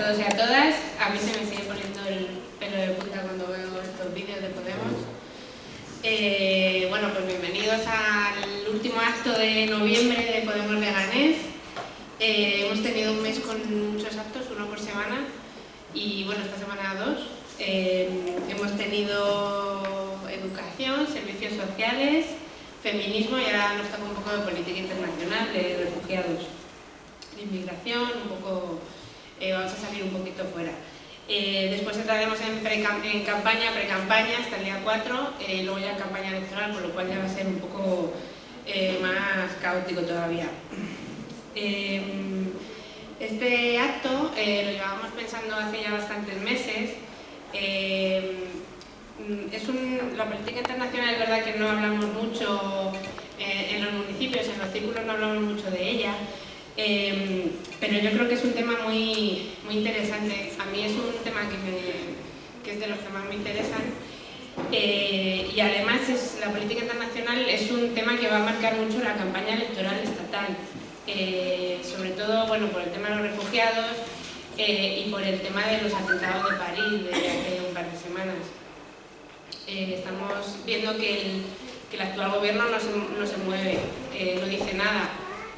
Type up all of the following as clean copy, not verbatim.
todos y a todas. A mí se me sigue poniendo el pelo de punta cuando veo estos vídeos de Podemos. Bueno, pues bienvenidos al último acto de noviembre de Podemos Leganés. Hemos tenido un mes con muchos actos, uno por semana, y bueno, esta semana dos. Hemos tenido educación, servicios sociales, feminismo y ahora nos toca un poco de política internacional, de refugiados, de inmigración, un poco, vamos a salir un poquito fuera. Después entraremos en pre-campaña hasta el día 4, luego ya en campaña electoral, por lo cual ya va a ser un poco más caótico todavía. Este acto lo llevábamos pensando hace ya bastantes meses. La política internacional es verdad que no hablamos mucho en los municipios, en los círculos no hablamos mucho de ella, pero yo creo que es un tema muy interesante. A mí es un tema que es de los que más me interesan, y además la política internacional es un tema que va a marcar mucho la campaña electoral estatal, sobre todo bueno, por el tema de los refugiados y por el tema de los atentados de París de hace un par de semanas. Estamos viendo que el actual gobierno no se mueve, no dice nada,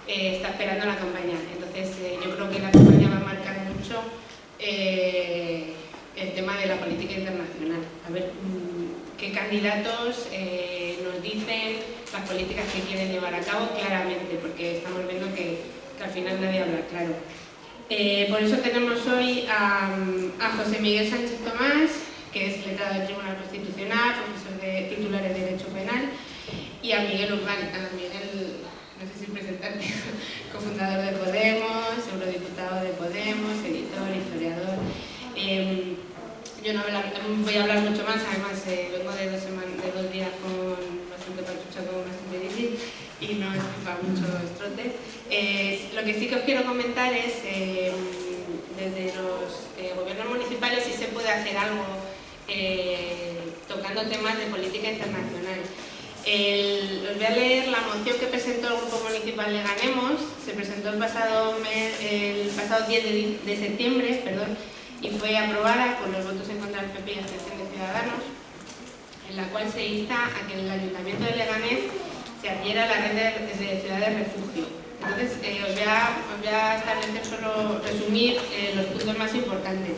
está esperando la campaña. Entonces yo creo que la campaña va a marcar mucho el tema de la política internacional. A ver qué candidatos nos dicen las políticas que quieren llevar a cabo claramente, porque estamos viendo que al final nadie habla claro. Por eso tenemos hoy a José Miguel Sánchez Tomás, que es letrado del Tribunal Constitucional, profesor titular de Derecho Penal, y a Miguel Urbán, no sé si presentarte, cofundador de Podemos, eurodiputado de Podemos, editor, historiador. Yo no voy a hablar mucho más, además vengo de 2 días con bastante pachucha, con bastante difícil, y no es para mucho estrote. Lo que sí que os quiero comentar es, desde los gobiernos municipales, si se puede hacer algo tocando temas de política internacional. Os voy a leer la moción que presentó el Grupo Municipal Leganemos. Se presentó el pasado 10 de septiembre, y fue aprobada con los votos en contra del PP y abstención de Ciudadanos, en la cual se insta a que el Ayuntamiento de Leganés se adhiera a la red de ciudades refugio. Entonces, os voy a establecer solo resumir los puntos más importantes,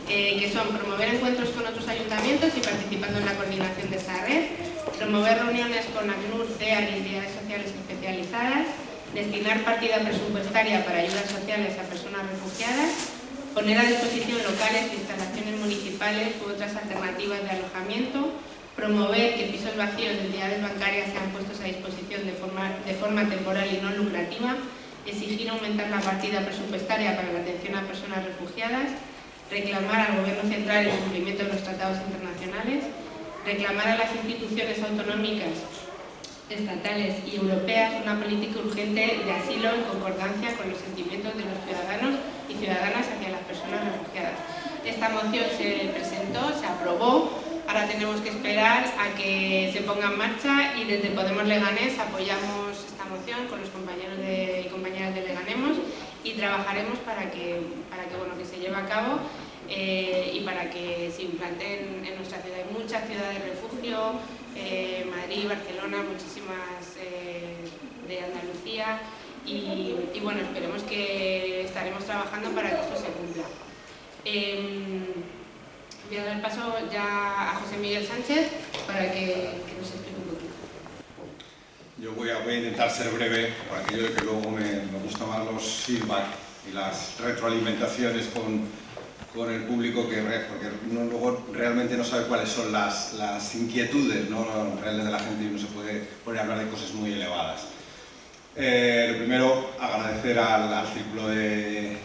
que son promover encuentros con otros ayuntamientos y participando en la coordinación de esta red, promover reuniones con ACNUR, CEAR y entidades sociales especializadas, destinar partida presupuestaria para ayudas sociales a personas refugiadas, poner a disposición locales, instalaciones municipales u otras alternativas de alojamiento, promover que pisos vacíos de entidades bancarias sean puestos a disposición de forma temporal y no lucrativa, exigir aumentar la partida presupuestaria para la atención a personas refugiadas, reclamar al Gobierno central el cumplimiento de los tratados internacionales, reclamar a las instituciones autonómicas, estatales y europeas una política urgente de asilo en concordancia con los sentimientos de los ciudadanos y ciudadanas hacia las personas refugiadas. Esta moción se presentó, se aprobó. Ahora tenemos que esperar a que se ponga en marcha, y desde Podemos Leganés apoyamos esta moción con los compañeros y compañeras de Leganemos, y trabajaremos para que se lleve a cabo y para que se implanten en nuestra ciudad. Hay muchas ciudades de refugio, Madrid, Barcelona, muchísimas de Andalucía, y bueno, esperemos que estaremos trabajando para que esto se cumpla. Voy a dar el paso ya a José Miguel Sánchez para que nos explique un poquito. Yo voy a intentar ser breve, por aquello de que luego me gustan más los feedback y las retroalimentaciones con el público, porque uno luego realmente no sabe cuáles son las inquietudes, ¿no?, reales de la gente, y uno se puede poner a hablar de cosas muy elevadas. Lo primero, agradecer al círculo de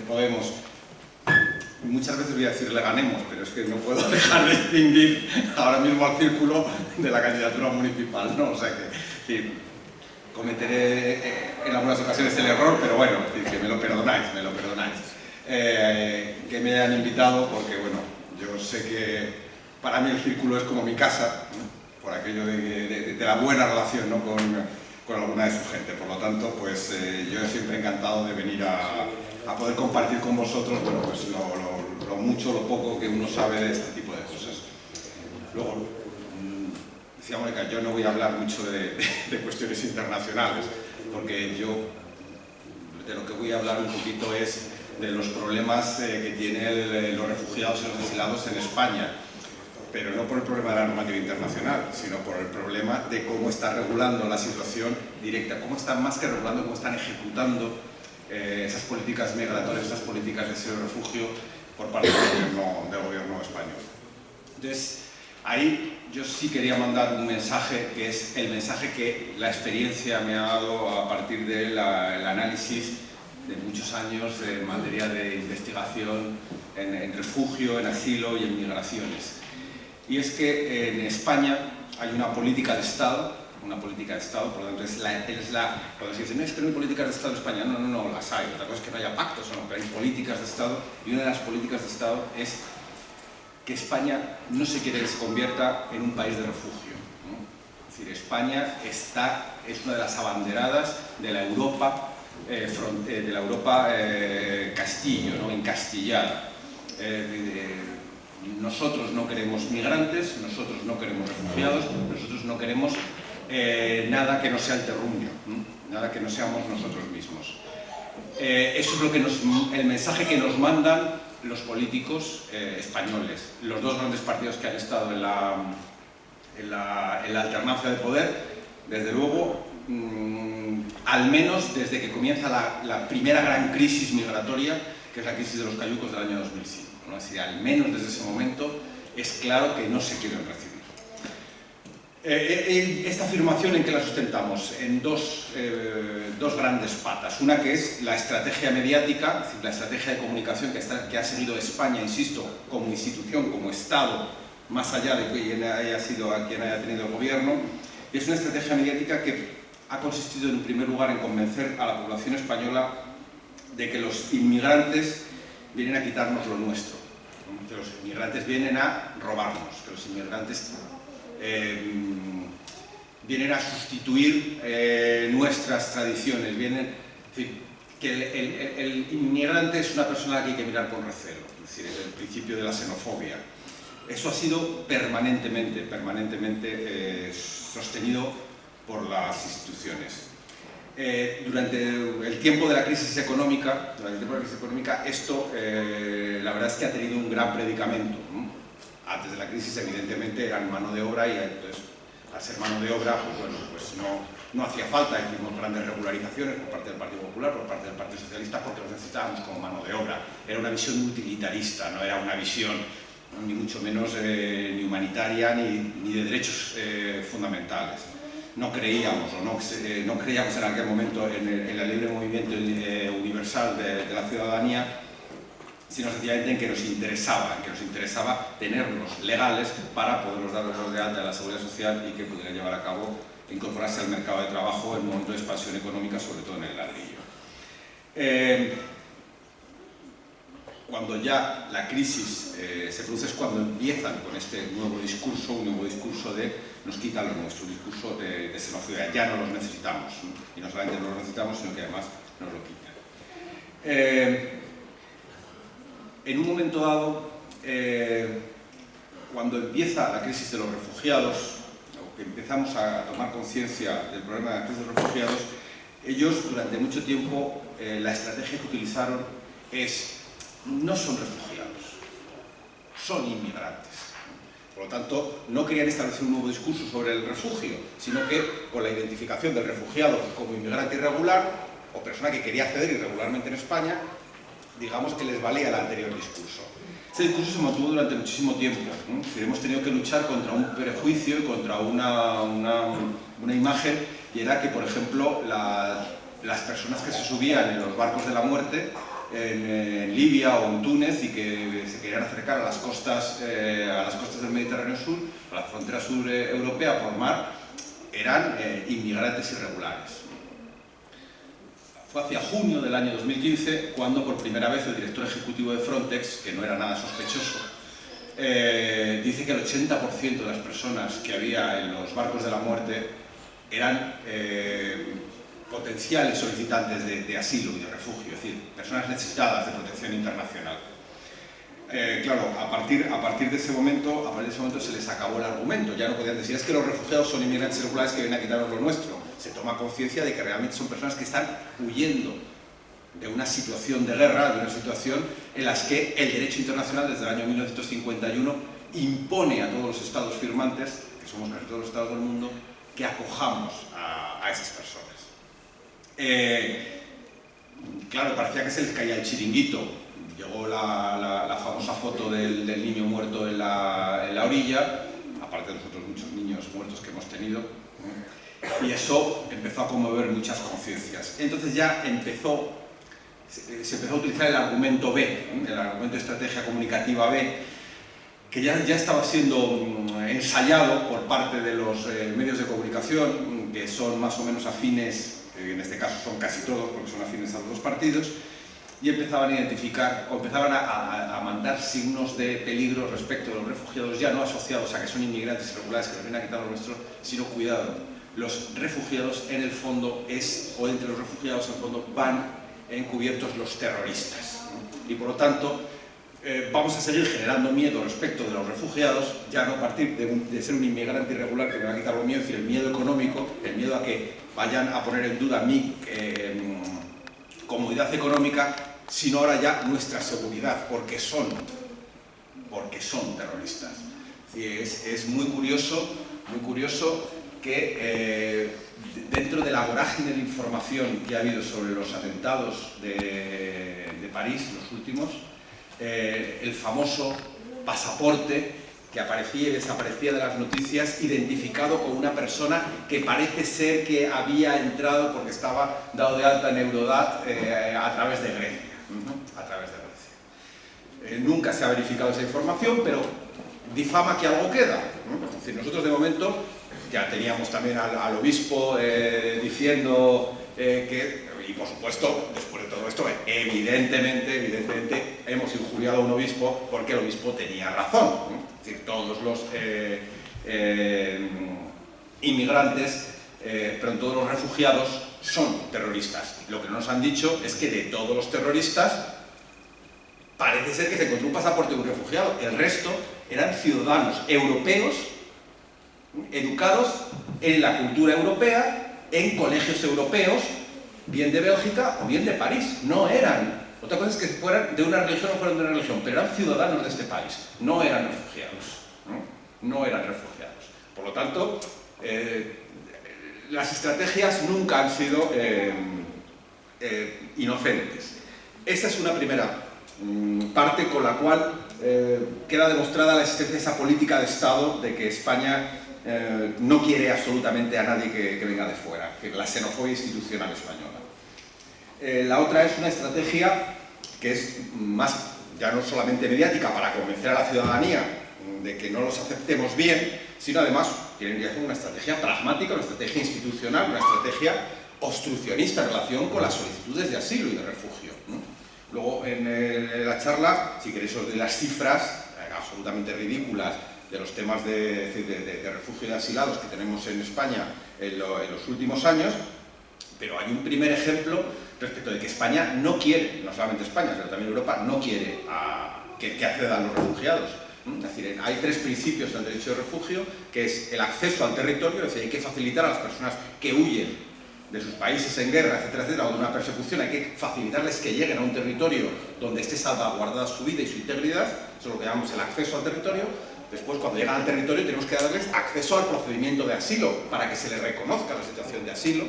Podemos. Muchas veces voy a decir Leganemos, pero es que no puedo dejar de distinguir ahora mismo al círculo de la candidatura municipal, ¿no? O sea que cometeré en algunas ocasiones el error, pero bueno, es decir, que me lo perdonáis. Que me hayan invitado, porque bueno, yo sé que para mí el círculo es como mi casa, ¿no?, por aquello de la buena relación, ¿no?, con alguna de su gente. Por lo tanto, pues yo siempre encantado de venir a poder compartir con vosotros, bueno, pues lo mucho, lo poco que uno sabe de este tipo de cosas. Luego, decía Mónica, yo no voy a hablar mucho de cuestiones internacionales, porque yo de lo que voy a hablar un poquito es de los problemas que tienen los refugiados y los exilados en España, pero no por el problema de la normativa internacional, sino por el problema de cómo está regulando la situación directa, cómo están más que regulando, cómo están ejecutando esas políticas migratorias, esas políticas de asilo y refugio por parte del gobierno español. Entonces, ahí yo sí quería mandar un mensaje, que es el mensaje que la experiencia me ha dado a partir del análisis de muchos años en materia de investigación en refugio, en asilo y en migraciones. Y es que en España hay una política de Estado, por lo tanto cuando se dice, no, es que no hay políticas de Estado en España, no, las hay. Otra cosa es que no haya pactos, no, pero hay políticas de Estado, y una de las políticas de Estado es que España no se quiere que se convierta en un país de refugio, ¿no? Es decir, España es una de las abanderadas de la Europa, Castillo, ¿no? Encastillada. Nosotros no queremos migrantes, nosotros no queremos refugiados, nosotros no queremos nada que no sea el terruño, ¿no? Nada que no seamos nosotros mismos. Eso es el mensaje que nos mandan los políticos españoles. Los dos grandes partidos que han estado en la alternancia de poder, desde luego, al menos desde que comienza la primera gran crisis migratoria, que es la crisis de los cayucos del año 2005. ¿No? Es decir, al menos desde ese momento es claro que no se quieren recibir. Esta afirmación, ¿en qué la sustentamos? En dos grandes patas. Una que es la estrategia mediática, es decir, la estrategia de comunicación que ha seguido España, insisto, como institución, como Estado, más allá de quien haya tenido el gobierno. Y es una estrategia mediática que ha consistido, en primer lugar, en convencer a la población española de que los inmigrantes vienen a quitarnos lo nuestro, que los inmigrantes vienen a robarnos, que los inmigrantes vienen a sustituir nuestras tradiciones, que el inmigrante es una persona que hay que mirar con recelo, es decir, es el principio de la xenofobia. Eso ha sido permanentemente sostenido por las instituciones. Durante el tiempo de la crisis económica, esto la verdad es que ha tenido un gran predicamento, ¿no? Antes de la crisis, evidentemente, eran mano de obra y entonces, al ser mano de obra, pues no hacía falta. Hicimos grandes regularizaciones por parte del Partido Popular, por parte del Partido Socialista, porque los necesitábamos como mano de obra. Era una visión utilitarista, no era una visión ni mucho menos ni humanitaria ni de derechos fundamentales. No creíamos en aquel momento en el libre movimiento universal de la ciudadanía, sino sencillamente en que nos interesaba tenerlos legales para poderlos dar de alta a la seguridad social y que pudieran llevar a cabo, incorporarse al mercado de trabajo en un momento de expansión económica, sobre todo en el ladrillo. Cuando ya la crisis se produce es cuando empiezan con este nuevo discurso, un nuevo discurso de nos quitan lo nuestro, un discurso de xenofobia, ya no los necesitamos, ¿no? Y no solamente no los necesitamos, sino que además nos lo quitan. En un momento dado, cuando empieza la crisis de los refugiados, o que empezamos a tomar conciencia del problema de la crisis de los refugiados, ellos durante mucho tiempo la estrategia que utilizaron no son refugiados, son inmigrantes. Por lo tanto, no querían establecer un nuevo discurso sobre el refugio, sino que con la identificación del refugiado como inmigrante irregular o persona que quería acceder irregularmente en España, digamos que les valía el anterior discurso. Ese discurso se mantuvo durante muchísimo tiempo, ¿no? Es decir, hemos tenido que luchar contra un prejuicio y contra una imagen, y era que, por ejemplo, las personas que se subían en los barcos de la muerte en Libia o en Túnez y que se querían acercar a las costas del Mediterráneo Sur, a la frontera sur europea por mar, eran inmigrantes irregulares. Fue hacia junio del año 2015 cuando por primera vez el director ejecutivo de Frontex, que no era nada sospechoso, dice que el 80% de las personas que había en los barcos de la muerte eran potenciales solicitantes de asilo y de refugio, es decir, personas necesitadas de protección internacional. Claro, a partir de ese momento se les acabó el argumento. Ya no podían decir, es que los refugiados son inmigrantes irregulares que vienen a quitarnos lo nuestro. Se toma conciencia de que realmente son personas que están huyendo de una situación de guerra, de una situación en la que el derecho internacional desde el año 1951 impone a todos los estados firmantes, que somos casi todos los estados del mundo, que acojamos a esas personas. Claro, parecía que se les caía el chiringuito. Llegó la famosa foto del niño muerto en la orilla, aparte de los otros muchos niños muertos que hemos tenido, y eso empezó a conmover muchas conciencias. Entonces ya se empezó a utilizar el argumento B, el argumento de estrategia comunicativa B, que ya estaba siendo ensayado por parte de los medios de comunicación, que son más o menos afines, en este caso son casi todos, porque son afines a los dos partidos, y empezaban a identificar, o empezaban a mandar signos de peligro respecto de los refugiados, ya no asociados a que son inmigrantes irregulares que nos vienen a quitar lo nuestro, sino cuidado, los refugiados en el fondo o entre los refugiados en el fondo van encubiertos los terroristas, ¿no? Y por lo tanto vamos a seguir generando miedo respecto de los refugiados, ya no a partir de ser un inmigrante irregular que me va a quitar lo mío, es decir, el miedo económico, el miedo a que vayan a poner en duda mi comodidad económica, sino ahora ya nuestra seguridad, porque son terroristas. Es muy curioso que dentro de la vorágine de información que ha habido sobre los atentados de París, los últimos, el famoso pasaporte que aparecía y desaparecía de las noticias, identificado con una persona que parece ser que había entrado porque estaba dado de alta en Eurodac a través de Grecia. Nunca se ha verificado esa información, pero difama que algo queda. Es decir, nosotros de momento ya teníamos también al obispo diciendo que, y por supuesto, después de todo esto, evidentemente hemos injuriado a un obispo porque el obispo tenía razón, ¿no? Es decir, todos los inmigrantes, pero todos los refugiados son terroristas. Lo que no nos han dicho es que de todos los terroristas parece ser que se encontró un pasaporte de un refugiado. El resto eran ciudadanos europeos educados en la cultura europea, en colegios europeos, bien de Bélgica o bien de París. No eran, otra cosa es que fueran de una religión o fueran de una religión, pero eran ciudadanos de este país, no eran refugiados, no eran refugiados. Por lo tanto, las estrategias nunca han sido inocentes. Esta es una primera parte con la cual queda demostrada la existencia de esa política de Estado de que España no quiere absolutamente a nadie que venga de fuera, que la xenofobia institucional española. La otra es una estrategia que es más, ya no solamente mediática, para convencer a la ciudadanía de que no los aceptemos bien, sino además tienen que hacer una estrategia pragmática, una estrategia institucional, una estrategia obstruccionista en relación con las solicitudes de asilo y de refugio, ¿no? Luego en la charla, si queréis, os doy las cifras absolutamente ridículas de los temas de refugio y de asilados que tenemos en España en los últimos años, pero hay un primer ejemplo respecto de que España no quiere, no solamente España, sino también Europa, no quiere que accedan los refugiados. Es decir, hay tres principios en el derecho de refugio, que es el acceso al territorio, es decir, hay que facilitar a las personas que huyen de sus países en guerra, etcétera, o de una persecución, hay que facilitarles que lleguen a un territorio donde esté salvaguardada su vida y su integridad, eso es lo que llamamos el acceso al territorio. Después, cuando llegan al territorio, tenemos que darles acceso al procedimiento de asilo, para que se les reconozca la situación de asilo,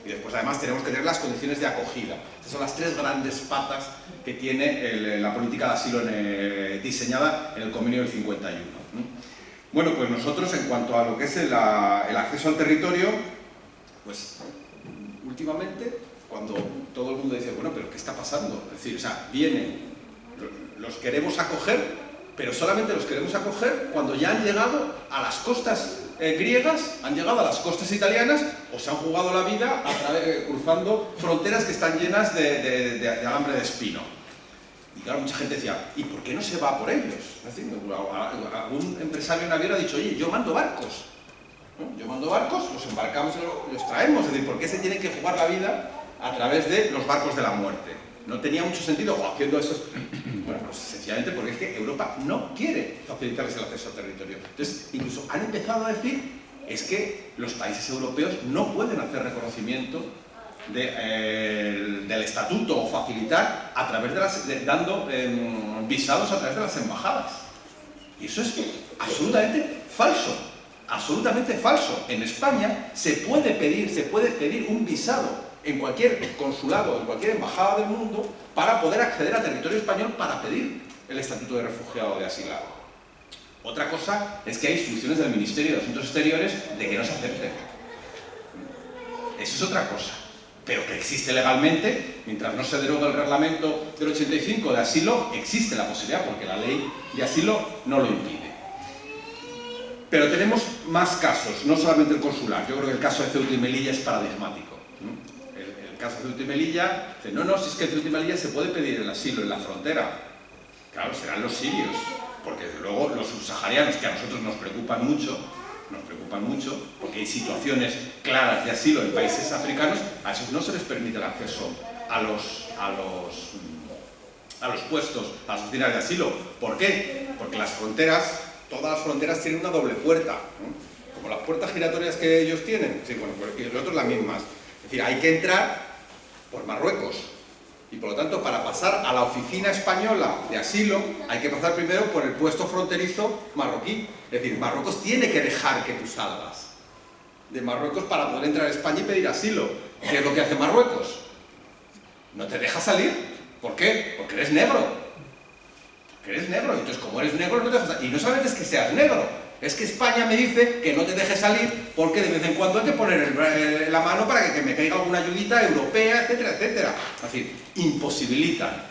y después, además, tenemos que tener las condiciones de acogida. Estas son las tres grandes patas que tiene la política de asilo diseñada en el Convenio del 51. Bueno, pues nosotros, en cuanto a lo que es el acceso al territorio, pues últimamente, cuando todo el mundo dice, bueno, pero ¿qué está pasando? Es decir, o sea, vienen, los queremos acoger, pero solamente los queremos acoger cuando ya han llegado a las costas griegas, han llegado a las costas italianas o se han jugado la vida cruzando fronteras que están llenas de alambre de espino. Y claro, mucha gente decía, ¿y por qué no se va por ellos? Es decir, algún empresario naviero ha dicho, oye, yo mando barcos. ¿no? Yo mando barcos, los embarcamos y los traemos. Es decir, ¿por qué se tienen que jugar la vida a través de los barcos de la muerte? No tenía mucho sentido, o haciendo eso. Bueno, pues sencillamente porque es que Europa no quiere facilitarles el acceso al territorio. Entonces, incluso han empezado a decir, es que los países europeos no pueden hacer reconocimiento del estatuto o facilitar a través de dando visados a través de las embajadas. Y eso es absolutamente falso, absolutamente falso. En España se puede pedir un visado en cualquier consulado, en cualquier embajada del mundo, para poder acceder al territorio español para pedir el estatuto de refugiado o de asilado. Otra cosa es que hay instrucciones del Ministerio de Asuntos Exteriores de que no se acepte. Eso es otra cosa. Pero que existe legalmente, mientras no se deroga el reglamento del 85 de asilo, existe la posibilidad, porque la ley de asilo no lo impide. Pero tenemos más casos, no solamente el consular. Yo creo que el caso de Ceuta y Melilla es paradigmático. El caso de Ceuta y Melilla, dice, no, si es que en Ceuta y Melilla se puede pedir el asilo en la frontera. Claro, serán los sirios, porque desde luego los subsaharianos, que a nosotros nos preocupan mucho, porque hay situaciones claras de asilo en países africanos, a esos no se les permite el acceso a los puestos, a las oficinas de asilo. ¿Por qué? Porque las fronteras, todas las fronteras tienen una doble puerta, ¿no? Como las puertas giratorias que ellos tienen, sí, bueno, pues, y los otros las mismas. Es decir, hay que entrar por Marruecos. Y por lo tanto, para pasar a la oficina española de asilo, hay que pasar primero por el puesto fronterizo marroquí. Es decir, Marruecos tiene que dejar que tú salgas de Marruecos para poder entrar a España y pedir asilo. ¿Qué es lo que hace Marruecos? No te deja salir. ¿Por qué? Porque eres negro. Porque eres negro. Entonces, como eres negro, no te dejas salir. Y no solamente es que seas negro, es que España me dice que no te deje salir porque de vez en cuando hay que poner la mano para que me caiga alguna ayudita europea, etcétera, etcétera. Es decir, imposibilitan.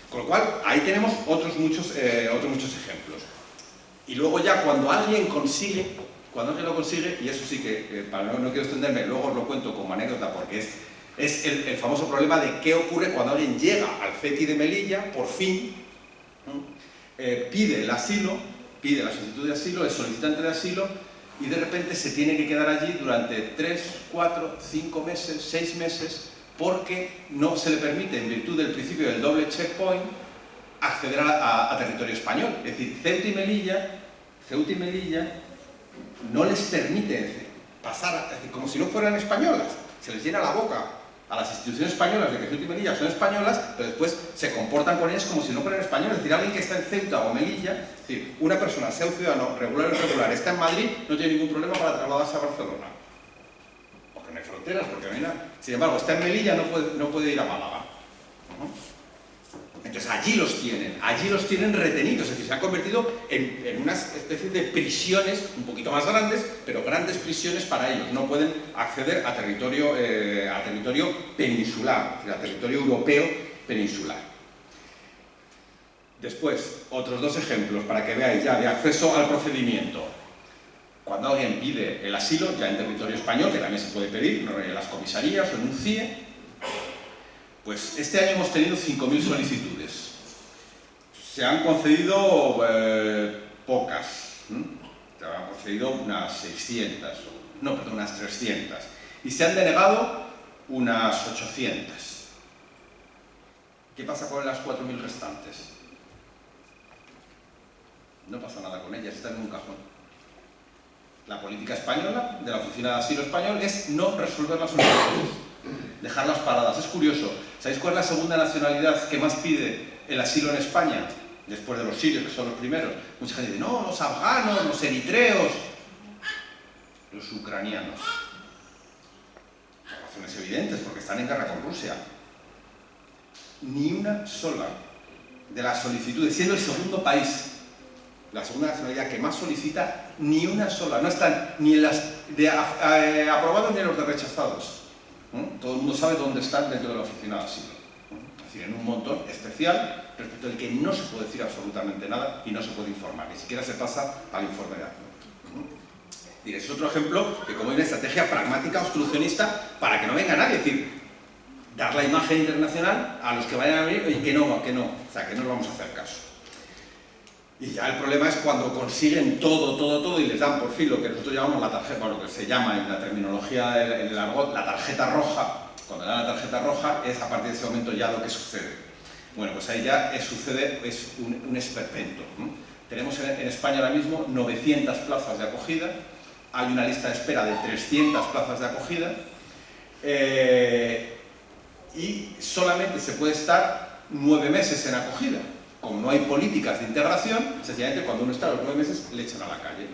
Con lo cual, ahí tenemos otros muchos ejemplos. Y luego ya cuando alguien lo consigue, y eso sí que, no quiero extenderme, luego os lo cuento como anécdota porque es el famoso problema de qué ocurre cuando alguien llega al CETI de Melilla, por fin, pide el asilo, pide la solicitud de asilo, es solicitante de asilo, y de repente se tiene que quedar allí durante 3, 4, 5 meses, 6 meses, porque no se le permite, en virtud del principio del doble checkpoint, acceder a territorio español. Es decir, Ceuta y Melilla no les permite pasar, es decir, como si no fueran españolas. Se les llena la boca a las instituciones españolas de que Ceuta y Melilla son españolas, pero después se comportan con ellas como si no fueran españoles. Es decir, alguien que está en Ceuta o Melilla, es decir, una persona, sea un ciudadano regular o irregular, está en Madrid, no tiene ningún problema para trasladarse a Barcelona. Porque no hay fronteras, porque no hay nada. Sin embargo, está en Melilla, no puede ir a Málaga. Entonces allí los tienen retenidos, es decir, se han convertido en una especie de prisiones un poquito más grandes, pero grandes prisiones para ellos. No pueden acceder a territorio peninsular, es decir, a territorio europeo peninsular. Después, otros dos ejemplos para que veáis ya de acceso al procedimiento. Cuando alguien pide el asilo, ya en territorio español, que también se puede pedir en las comisarías o en un CIE, pues este año hemos tenido 5.000 solicitudes. Se han concedido pocas, se han concedido unas 600, unas 300. Y se han denegado unas 800. ¿Qué pasa con las 4.000 restantes? No pasa nada con ellas, están en un cajón. La política española, de la Oficina de Asilo Español, es no resolver las solicitudes, dejarlas paradas. Es curioso, ¿sabéis cuál es la segunda nacionalidad que más pide el asilo en España? Después de los sirios, que son los primeros. Mucha gente dice, no, los afganos, los eritreos, los ucranianos. Por razones evidentes, porque están en guerra con Rusia. Ni una sola de las solicitudes, siendo el segundo país, la segunda nacionalidad que más solicita, ni una sola, no están ni en las de aprobados ni en los de rechazados. Todo el mundo sabe dónde están dentro de la oficina de asilo. Es decir, en un montón especial respecto del que no se puede decir absolutamente nada y no se puede informar, ni siquiera se pasa al informe de acción. Es otro ejemplo de cómo hay una estrategia pragmática obstruccionista para que no venga nadie, es decir, dar la imagen internacional a los que vayan a venir, oye, que no, o sea, que no les vamos a hacer caso. Y ya el problema es cuando consiguen todo y les dan por fin lo que nosotros llamamos la tarjeta, bueno, lo que se llama en la terminología, en el argot, la tarjeta roja. Cuando dan la tarjeta roja es a partir de ese momento ya lo que sucede. Bueno, pues ahí ya sucede, es un esperpento, ¿no? Tenemos en España ahora mismo 900 plazas de acogida, hay una lista de espera de 300 plazas de acogida y solamente se puede estar 9 meses en acogida. Como no hay políticas de integración, sencillamente cuando uno está a los 9 meses le echan a la calle.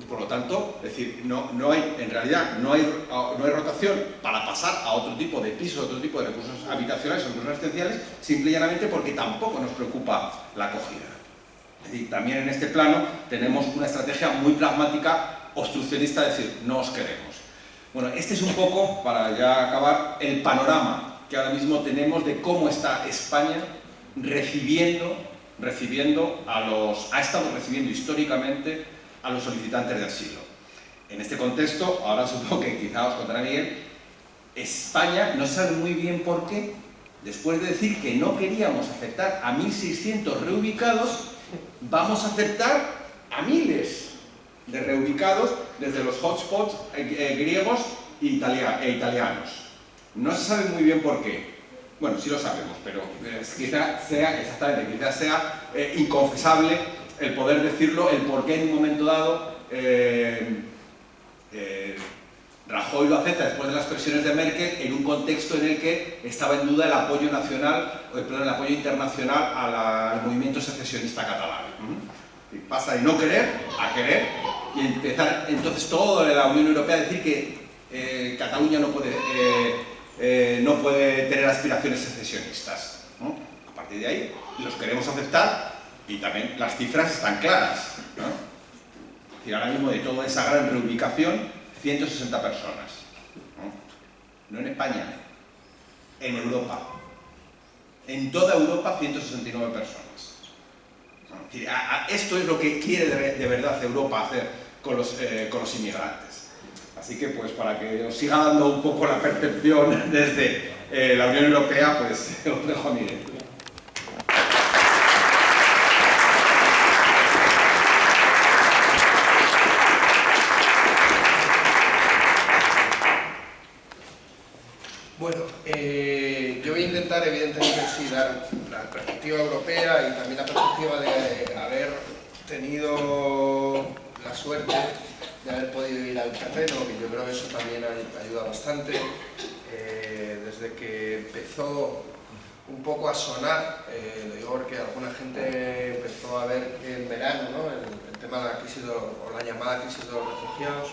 Por lo tanto, es decir, en realidad no hay rotación para pasar a otro tipo de pisos, otro tipo de recursos habitacionales o recursos asistenciales, simple y llanamente porque tampoco nos preocupa la acogida. Es decir, también en este plano tenemos una estrategia muy pragmática, obstruccionista, de decir, no os queremos. Bueno, este es un poco, para ya acabar, el panorama que ahora mismo tenemos de cómo está España recibiendo ha estado recibiendo históricamente a los solicitantes de asilo. En este contexto, ahora supongo que quizá os contará Miguel, España no sabe muy bien por qué, después de decir que no queríamos aceptar a 1.600 reubicados, vamos a aceptar a miles de reubicados desde los hotspots griegos e italianos. No se sabe muy bien por qué. Bueno, sí lo sabemos, pero quizá sea inconfesable el poder decirlo, el por qué en un momento dado Rajoy lo acepta después de las presiones de Merkel en un contexto en el que estaba en duda el apoyo el apoyo internacional al movimiento secesionista catalán. Y pasa de no querer a querer y empezar entonces toda la Unión Europea a decir que Cataluña no puede tener aspiraciones secesionistas, ¿no? A partir de ahí los queremos aceptar y también las cifras están claras, ¿no? Es decir, ahora mismo de toda esa gran reubicación, 160 personas, ¿no? No en España, en Europa. En toda Europa, 169 personas. Es decir, esto es lo que quiere de verdad Europa hacer con los inmigrantes. Así que, pues, para que os siga dando un poco la percepción desde la Unión Europea, pues, os dejo a Miguel. Bueno, yo voy a intentar, evidentemente, sí, dar la perspectiva europea y también la perspectiva de haber tenido la suerte de haber podido ir al terreno, que yo creo que eso también ayuda bastante. Desde que empezó un poco a sonar, lo digo porque alguna gente empezó a ver en verano, ¿no?, el tema de la crisis o la llamada crisis de los refugiados.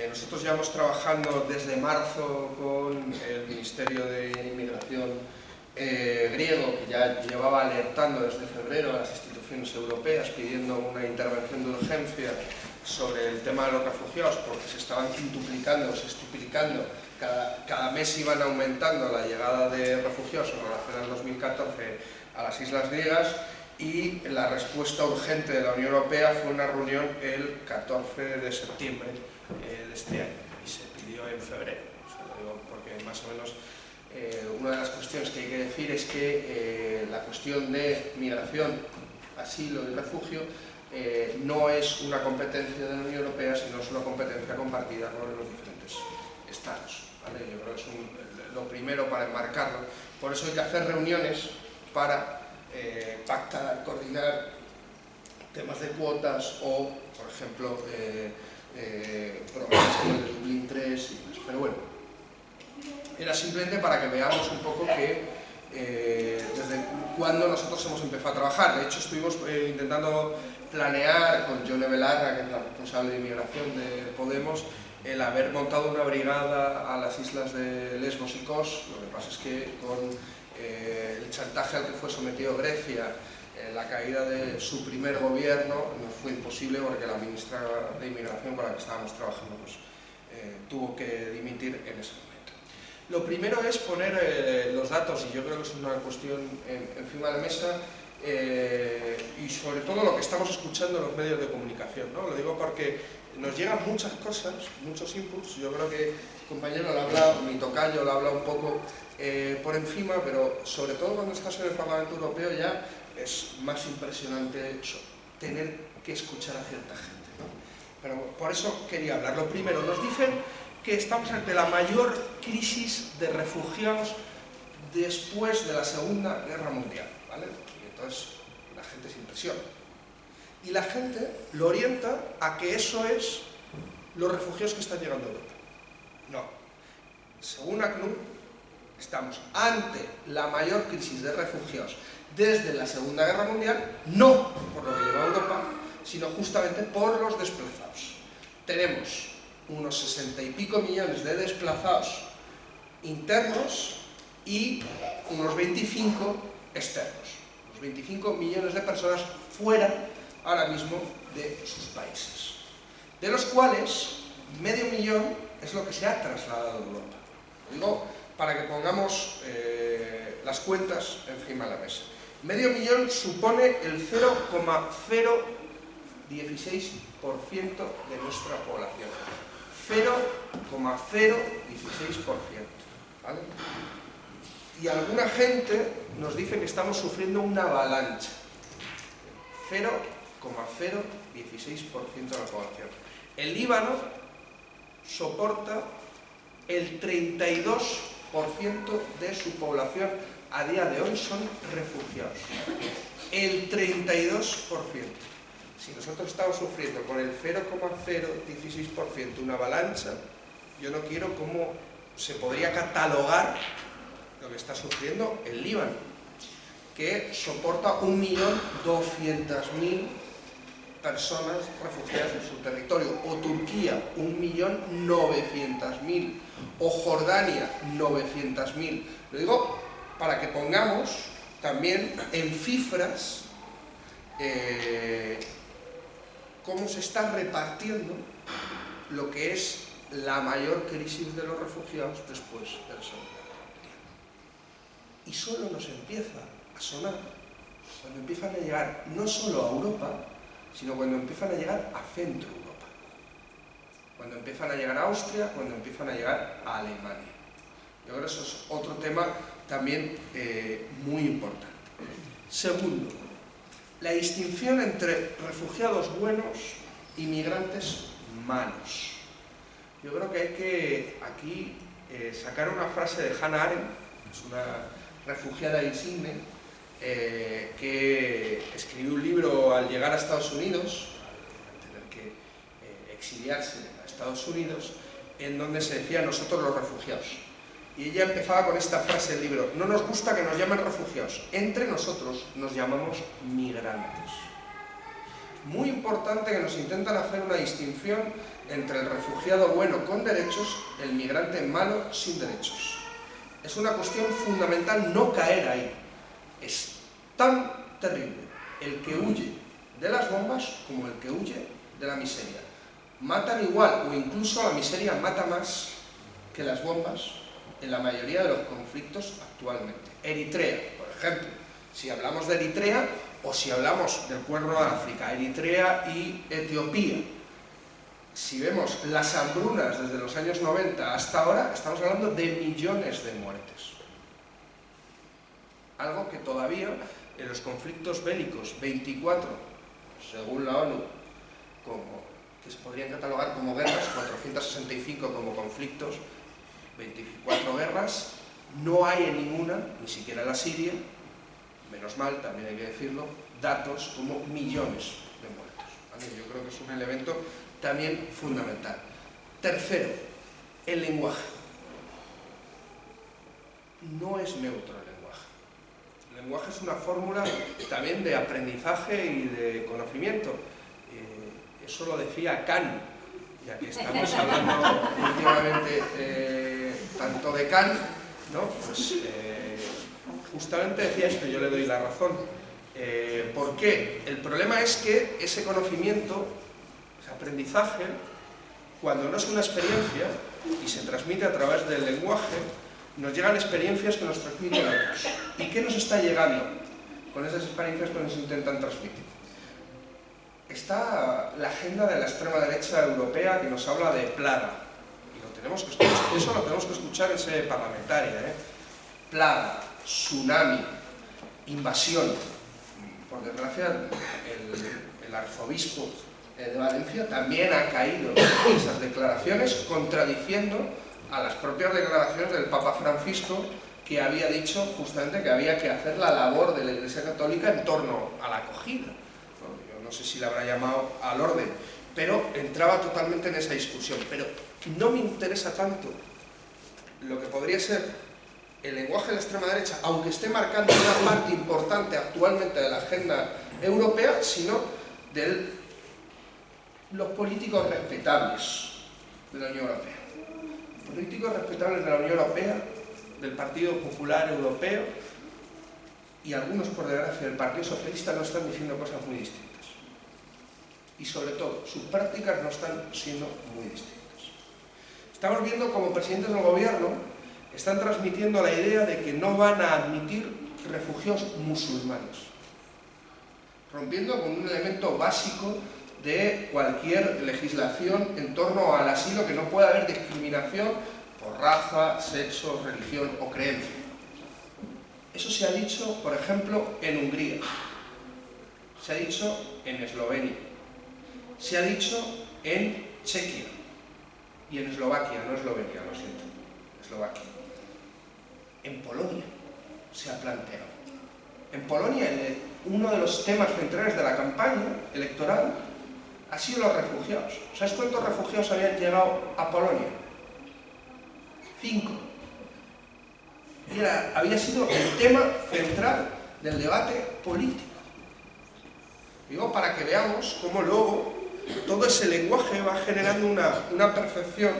Nosotros llevamos trabajando desde marzo con el Ministerio de Inmigración griego, que ya llevaba alertando desde febrero a las instituciones europeas pidiendo una intervención de urgencia sobre el tema de los refugiados, porque se estaban quintuplicando, sextuplicando, cada mes iban aumentando la llegada de refugiados en relación al 2014 a las islas griegas, y la respuesta urgente de la Unión Europea fue una reunión el 14 de septiembre de este año, y se pidió en febrero. O sea, lo digo porque más o menos una de las cuestiones que hay que decir es que la cuestión de migración, asilo y refugio no es una competencia de la Unión Europea, sino es una competencia compartida con los diferentes estados, ¿vale? Yo creo que es lo primero para enmarcarlo. Por eso hay que hacer reuniones para pactar, coordinar temas de cuotas o, por ejemplo, programas como el de Dublín 3 y demás. Pero bueno, era simplemente para que veamos un poco que desde cuándo nosotros hemos empezado a trabajar. De hecho, estuvimos intentando planear con Yone Belarra, que es la responsable de inmigración de Podemos, el haber montado una brigada a las islas de Lesbos y Kos. Lo que pasa es que con el chantaje al que fue sometido Grecia, la caída de su primer gobierno, nos fue imposible porque la ministra de Inmigración con la que estábamos trabajando pues, tuvo que dimitir en ese momento. Lo primero es poner los datos, y yo creo que es una cuestión encima de la mesa, y sobre todo lo que estamos escuchando en los medios de comunicación, ¿no? Lo digo porque nos llegan muchas cosas, muchos inputs. Yo creo que el compañero lo ha hablado, mi tocayo lo ha hablado un poco por encima, pero sobre todo cuando estás en el Parlamento Europeo ya es más impresionante tener que escuchar a cierta gente, ¿no? Pero por eso quería hablar. Lo primero, nos dicen que estamos ante la mayor crisis de refugiados después de la Segunda Guerra Mundial, ¿vale? Y entonces la gente se impresiona. Y la gente lo orienta a que eso es los refugiados que están llegando a Europa. No. Según ACNUR, estamos ante la mayor crisis de refugiados desde la Segunda Guerra Mundial, no por lo que lleva a Europa, sino justamente por los desplazados. Tenemos unos 60 y pico millones de desplazados internos y unos 25 externos. Unos 25 millones de personas fuera ahora mismo de sus países, de los cuales medio millón es lo que se ha trasladado a Europa. Digo, para que pongamos las cuentas encima de la mesa. Medio millón supone el 0,016% de nuestra población. 0,016%, ¿vale? Y alguna gente nos dice que estamos sufriendo una avalancha. 0,016% de la población. El Líbano soporta el 32% de su población a día de hoy son refugiados. El 32%. Si nosotros estamos sufriendo con el 0,016% una avalancha, yo no quiero cómo se podría catalogar lo que está sufriendo el Líbano, que soporta 1.200.000 personas refugiadas en su territorio, o Turquía, 1.900.000, o Jordania, 900.000. Lo digo para que pongamos también en cifras cómo se está repartiendo lo que es la mayor crisis de los refugiados después de la Segunda Guerra Mundial. Y solo nos empieza a sonar cuando empiezan a llegar no solo a Europa, sino cuando empiezan a llegar a Centro Europa, cuando empiezan a llegar a Austria, cuando empiezan a llegar a Alemania. Yo creo que eso es otro tema también muy importante. Segundo, la distinción entre refugiados buenos y migrantes malos. Yo creo que hay que aquí sacar una frase de Hannah Arendt, es una refugiada insigne, que escribió un libro al llegar a Estados Unidos, al tener que exiliarse a Estados Unidos, en donde se decía nosotros los refugiados. Y ella empezaba con esta frase del libro: no nos gusta que nos llamen refugiados, entre nosotros nos llamamos migrantes. Muy importante que nos intentan hacer una distinción entre el refugiado bueno con derechos, el migrante malo sin derechos. Es una cuestión fundamental no caer ahí. Es tan terrible el que huye de las bombas como el que huye de la miseria. Matan igual, o incluso la miseria mata más que las bombas en la mayoría de los conflictos actualmente. Eritrea, por ejemplo, si hablamos de Eritrea o si hablamos del Cuerno de África, Eritrea y Etiopía, si vemos las hambrunas desde los años 90 hasta ahora, estamos hablando de millones de muertes. Algo que todavía en los conflictos bélicos, 24, según la ONU, que se podrían catalogar como guerras, 465 como conflictos, 24 guerras, no hay en ninguna, ni siquiera en la Siria, menos mal, también hay que decirlo, datos como millones de muertos, ¿vale? Yo creo que es un elemento también fundamental. Tercero, el lenguaje. No es neutro el lenguaje. El lenguaje es una fórmula también de aprendizaje y de conocimiento. Eso lo decía Kant, ya que estamos hablando últimamente tanto de Kant, ¿no? Pues justamente decía esto, yo le doy la razón. ¿Por qué? El problema es que ese conocimiento, ese aprendizaje, cuando no es una experiencia y se transmite a través del lenguaje, nos llegan experiencias que nos transmiten otros. ¿Y qué nos está llegando con esas experiencias que nos intentan transmitir? Está la agenda de la extrema derecha europea que nos habla de plaga. Y lo tenemos que escuchar, eso lo tenemos que escuchar en sede parlamentaria, Plaga, tsunami, invasión. por desgracia, el arzobispo de Valencia también ha caído en esas declaraciones, contradiciendo a las propias declaraciones del Papa Francisco, que había dicho justamente que había que hacer la labor de la Iglesia Católica en torno a la acogida. Bueno, yo no sé si la habrá llamado al orden, pero entraba totalmente en esa discusión. Pero no me interesa tanto lo que podría ser el lenguaje de la extrema derecha, aunque esté marcando una parte importante actualmente de la agenda europea, sino de los políticos respetables de la Unión Europea. Políticos respetables de la Unión Europea, del Partido Popular Europeo y algunos, por desgracia, del Partido Socialista, no están diciendo cosas muy distintas. Y sobre todo, sus prácticas no están siendo muy distintas. Estamos viendo como presidentes del gobierno están transmitiendo la idea de que no van a admitir refugiados musulmanes, rompiendo con un elemento básico de cualquier legislación en torno al asilo, que no pueda haber discriminación por raza, sexo, religión o creencia. Eso se ha dicho, por ejemplo, en Hungría, se ha dicho en Eslovenia, se ha dicho en Chequia y en Eslovaquia, no Eslovenia, lo siento, Eslovaquia. En Polonia se ha planteado. En Polonia, uno de los temas centrales de la campaña electoral ha sido los refugiados. ¿Sabes cuántos refugiados habían llegado a Polonia? 5. Y había sido el tema central del debate político. Digo, para que veamos cómo luego todo ese lenguaje va generando una perfección,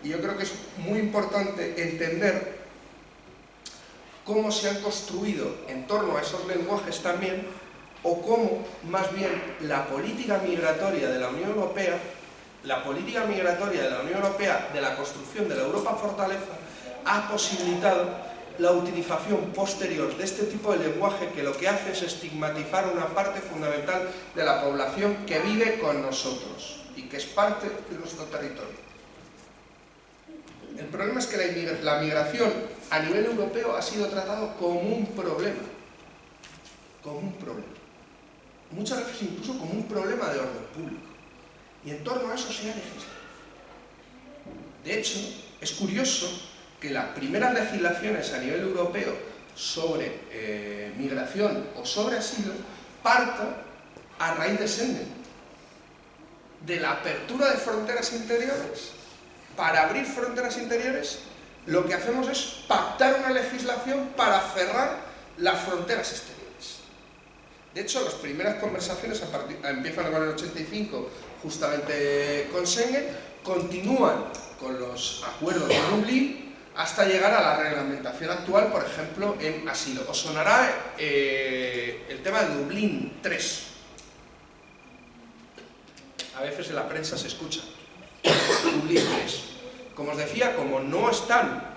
y yo creo que es muy importante entender cómo se han construido en torno a esos lenguajes también, o cómo, más bien, la política migratoria de la Unión Europea, de la construcción de la Europa Fortaleza, ha posibilitado la utilización posterior de este tipo de lenguaje, que lo que hace es estigmatizar una parte fundamental de la población que vive con nosotros y que es parte de nuestro territorio. El problema es que la migración a nivel europeo ha sido tratado como un problema. Muchas veces incluso como un problema de orden público. Y en torno a eso se ha legislado. De hecho, es curioso que las primeras legislaciones a nivel europeo sobre migración o sobre asilo partan a raíz de Schengen, de la apertura de fronteras interiores. Para abrir fronteras interiores, lo que hacemos es pactar una legislación para cerrar las fronteras exteriores. De hecho, las primeras conversaciones empiezan con el 85, justamente con Schengen, continúan con los acuerdos de Dublín hasta llegar a la reglamentación actual, por ejemplo, en asilo. Os sonará el tema de Dublín 3. A veces en la prensa se escucha. Dublín 3. Como os decía, como no están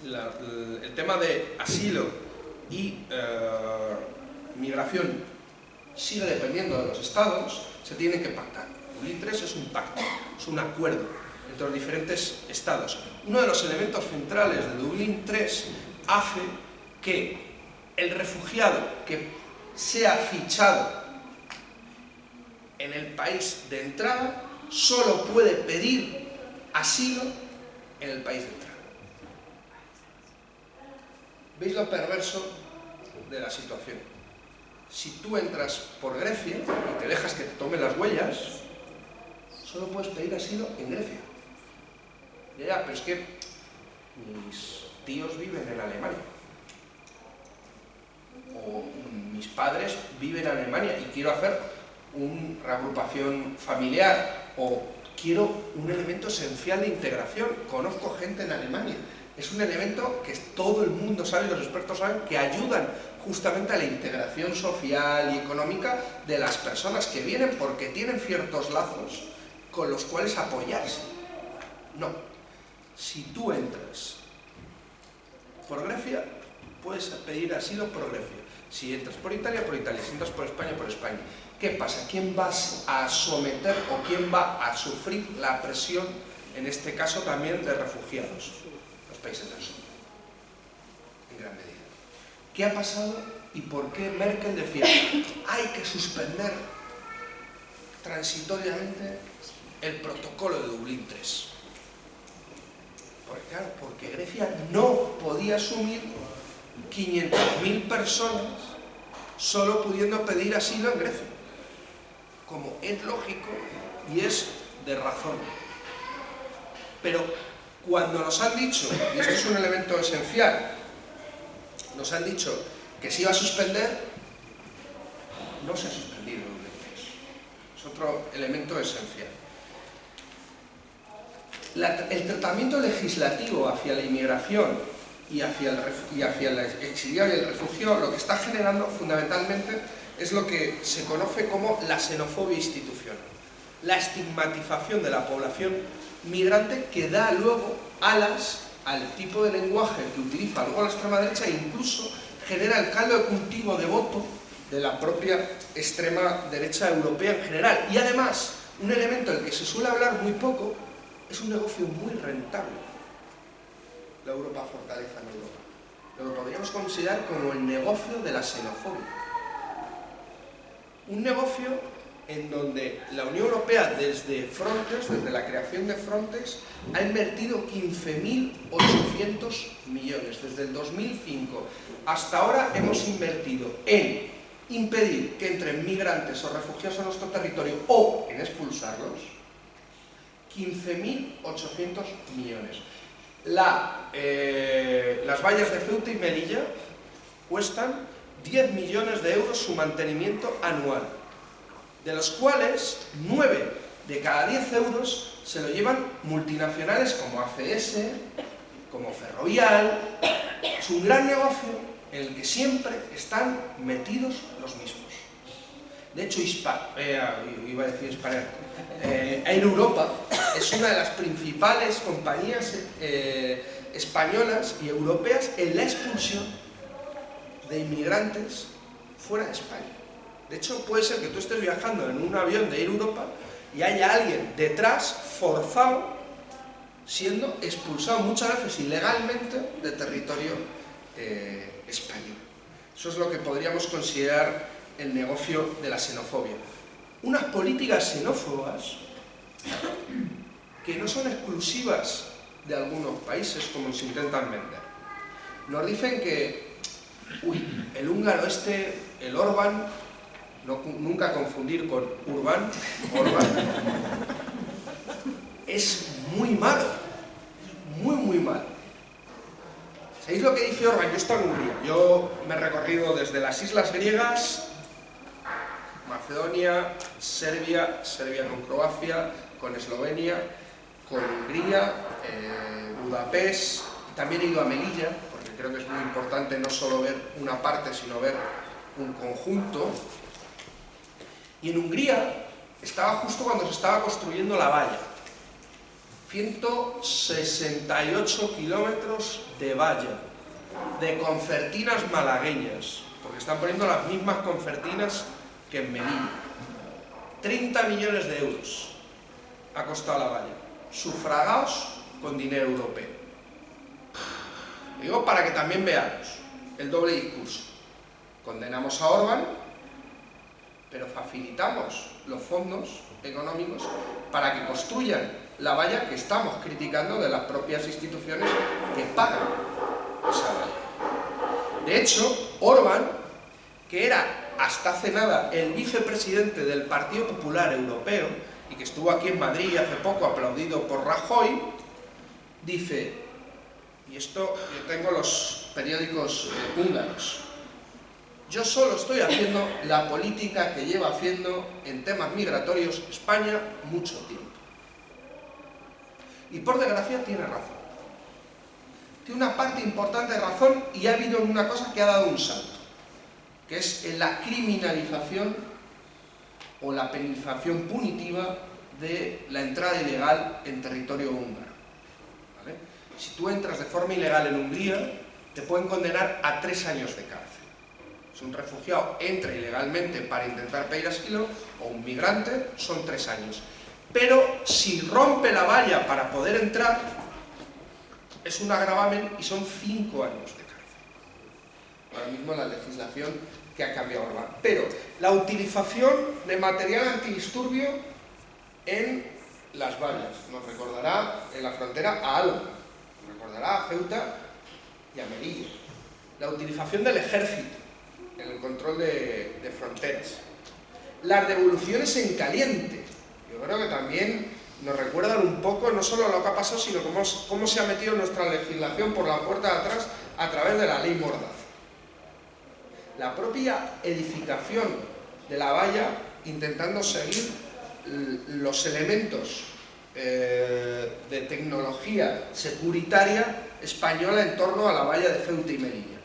el tema de asilo y migración sigue dependiendo de los estados, se tiene que pactar. Dublín 3 es un pacto, es un acuerdo entre los diferentes estados. Uno de los elementos centrales de Dublín 3 hace que el refugiado que sea fichado en el país de entrada solo puede pedir asilo en el país de entrada. ¿Veis lo perverso de la situación? Si tú entras por Grecia y te dejas que te tomen las huellas, solo puedes pedir asilo en Grecia. Ya, pero es que mis tíos viven en Alemania, o mis padres viven en Alemania y quiero hacer una reagrupación familiar, o quiero un elemento esencial de integración. Conozco gente en Alemania. Es un elemento que todo el mundo sabe, los expertos saben, que ayudan justamente a la integración social y económica de las personas que vienen, porque tienen ciertos lazos con los cuales apoyarse. No. Si tú entras por Grecia, puedes pedir asilo por Grecia. Si entras por Italia, por Italia. Si entras por España, por España. ¿Qué pasa? ¿Quién va a someter o quién va a sufrir la presión, en este caso también de refugiados? Los países del sur, en gran medida. ¿Qué ha pasado y por qué Merkel decía hay que suspender transitoriamente el protocolo de Dublín III. Porque, claro, porque Grecia no podía asumir 500.000 personas solo pudiendo pedir asilo en Grecia, como es lógico y es de razón. Pero cuando nos han dicho, y esto es un elemento esencial, nos han dicho que se iba a suspender, no se ha suspendido. Es otro elemento esencial. El tratamiento legislativo hacia la inmigración y hacia el exiliado y el refugiado lo que está generando fundamentalmente es lo que se conoce como la xenofobia institucional, la estigmatización de la población migrante que da luego alas al tipo de lenguaje que utiliza luego la extrema derecha e incluso genera el caldo de cultivo de voto de la propia extrema derecha europea en general. Y además, un elemento del que se suele hablar muy poco, es un negocio muy rentable, la Europa fortaleza en Europa. Lo que podríamos considerar como el negocio de la xenofobia. Un negocio en donde la Unión Europea desde Frontex, desde la creación de Frontex, ha invertido 15.800 millones. Desde el 2005 hasta ahora hemos invertido en impedir que entren migrantes o refugiados a nuestro territorio o en expulsarlos, 15.800 millones. Las vallas de Ceuta y Melilla cuestan 10 millones de euros su mantenimiento anual, de los cuales 9 de cada 10 euros se lo llevan multinacionales como ACS, como Ferrovial. Es un gran negocio en el que siempre están metidos los mismos. De hecho, Air Europa es una de las principales compañías españolas y europeas en la expulsión de inmigrantes fuera de España. De hecho, puede ser que tú estés viajando en un avión de Air Europa y haya alguien detrás forzado, siendo expulsado muchas veces ilegalmente de territorio español. Eso es lo que podríamos considerar el negocio de la xenofobia. Unas políticas xenófobas que no son exclusivas de algunos países, como se intentan vender. Nos dicen que el húngaro el Orbán, nunca confundir con Orbán, es muy malo, muy malo. ¿Sabéis lo que dice Orbán? Yo he estado en Hungría, yo me he recorrido desde las islas griegas, Macedonia, Serbia con Croacia, con Eslovenia, con Hungría, Budapest, también he ido a Melilla, porque creo que es muy importante no solo ver una parte, sino ver un conjunto. Y en Hungría estaba justo cuando se estaba construyendo la valla. 168 kilómetros de valla, de concertinas malagueñas, porque están poniendo las mismas concertinas que en Melilla. 30 millones de euros ha costado la valla, sufragados con dinero europeo. Digo para que también veamos el doble discurso. Condenamos a Orbán, pero facilitamos los fondos económicos para que construyan la valla que estamos criticando de las propias instituciones que pagan esa valla. De hecho, Orbán, que era hasta hace nada el vicepresidente del Partido Popular Europeo y que estuvo aquí en Madrid hace poco aplaudido por Rajoy, dice, y esto yo tengo los periódicos húngaros, yo solo estoy haciendo la política que lleva haciendo en temas migratorios España mucho tiempo. Y por desgracia tiene razón. Tiene una parte importante de razón y ha habido una cosa que ha dado un salto, que es en la criminalización o la penalización punitiva de la entrada ilegal en territorio húngaro. ¿Vale? Si tú entras de forma ilegal en Hungría, te pueden condenar a 3 años de cárcel. Si un refugiado entra ilegalmente para intentar pedir asilo, o un migrante, son 3 años. Pero si rompe la valla para poder entrar, es un agravamen y son 5 años de cárcel. ahora mismo la legislación que ha cambiado Orbán. Pero la utilización de material antidisturbio en las vallas nos recordará en la frontera a Alba, nos recordará a Ceuta y a Melilla. La utilización del ejército en el control de fronteras. Las devoluciones en caliente, yo creo que también nos recuerdan un poco no solo lo que ha pasado, sino cómo se ha metido nuestra legislación por la puerta de atrás a través de la ley Mordaza. La propia edificación de la valla intentando seguir los elementos de tecnología securitaria española en torno a la valla de Ceuta y Melilla.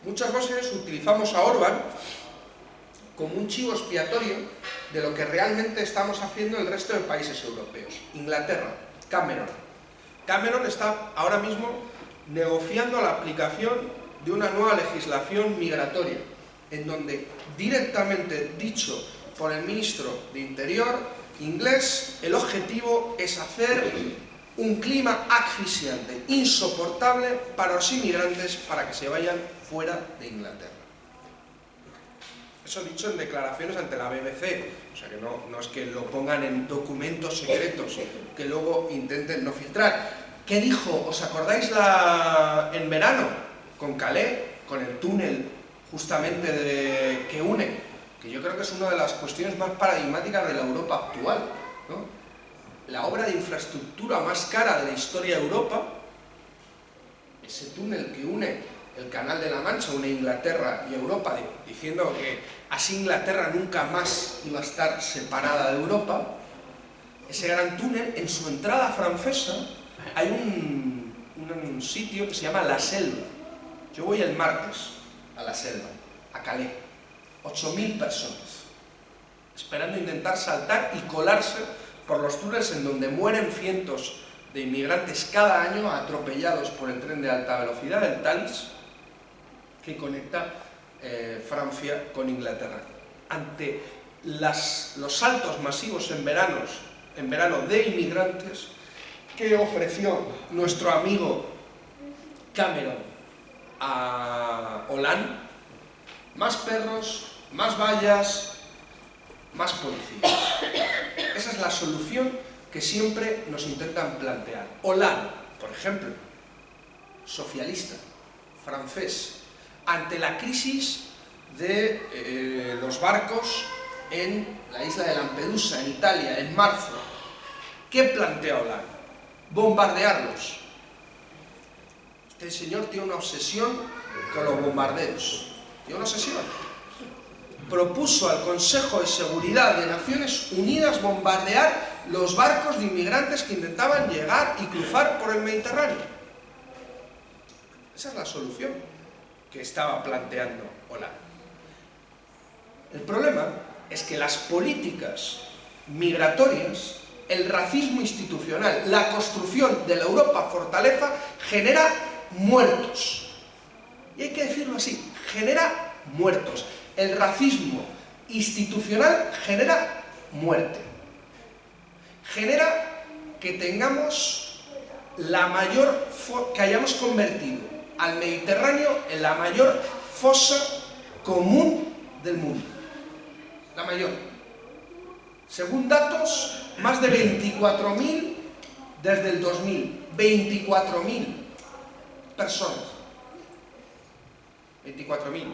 Muchas veces utilizamos a Orbán como un chivo expiatorio de lo que realmente estamos haciendo el resto de países europeos. Inglaterra, Cameron. Cameron está ahora mismo negociando la aplicación de una nueva legislación migratoria, en donde directamente dicho por el ministro de Interior inglés, el objetivo es hacer un clima asfixiante, insoportable para los inmigrantes para que se vayan fuera de Inglaterra. Eso dicho en declaraciones ante la BBC, o sea que no es que lo pongan en documentos secretos que luego intenten no filtrar. ¿Qué dijo? ¿Os acordáis en verano con Calais, con el túnel justamente que une? Que yo creo que es una de las cuestiones más paradigmáticas de la Europa actual, ¿no? La obra de infraestructura más cara de la historia de Europa, ese túnel que une el Canal de la Mancha, une Inglaterra y Europa, diciendo que así Inglaterra nunca más iba a estar separada de Europa. Ese gran túnel, en su entrada francesa, hay un sitio que se llama La Selva. Yo voy el martes a La Selva, a Calais, 8.000 personas, esperando intentar saltar y colarse por los túneles en donde mueren cientos de inmigrantes cada año atropellados por el tren de alta velocidad, el Thalys, que conecta Francia con Inglaterra. Ante los saltos masivos en verano de inmigrantes, ¿qué ofreció nuestro amigo Cameron a Hollande? Más perros, más vallas, más policías. Esa es la solución que siempre nos intentan plantear. Hollande, por ejemplo, socialista, francés, ante la crisis de los barcos en la isla de Lampedusa, en Italia, en marzo, ¿qué plantea Hollande? Bombardearlos. Este señor tiene una obsesión con los bombardeos. Tiene una obsesión. Propuso al Consejo de Seguridad de Naciones Unidas bombardear los barcos de inmigrantes que intentaban llegar y cruzar por el Mediterráneo. Esa es la solución que estaba planteando Hollande. El problema es que las políticas migratorias, el racismo institucional, la construcción de la Europa fortaleza genera muertos. Y hay que decirlo así, genera muertos. El racismo institucional genera muerte. Genera que tengamos que hayamos convertido al Mediterráneo en la mayor fosa común del mundo. La mayor. Según datos, más de 24.000 desde el 2000. 24.000 personas. 24.000.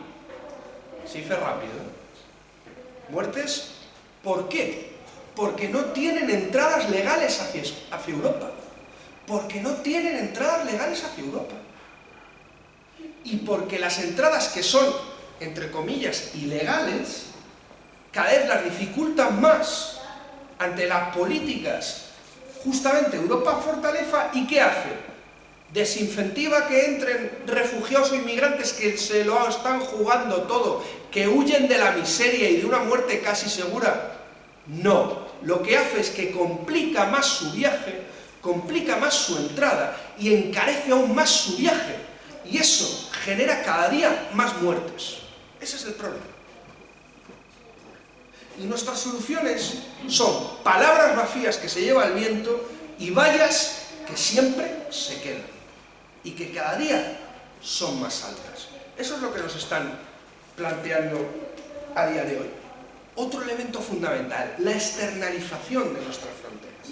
Se dice rápido. Muertes, ¿por qué? Porque no tienen entradas legales hacia Europa. Porque no tienen entradas legales hacia Europa. Y porque las entradas que son, entre comillas, ilegales, cada vez las dificultan más ante las políticas, justamente Europa fortaleza, ¿y qué hace? Desincentiva que entren refugiados o inmigrantes que se lo están jugando todo, que huyen de la miseria y de una muerte casi segura. No, lo que hace es que complica más su viaje, complica más su entrada y encarece aún más su viaje. Y eso genera cada día más muertes. Ese es el problema. Y nuestras soluciones son palabras vacías que se lleva el viento y vallas que siempre se quedan. Y que cada día son más altas. Eso es lo que nos están planteando a día de hoy. Otro elemento fundamental, la externalización de nuestras fronteras.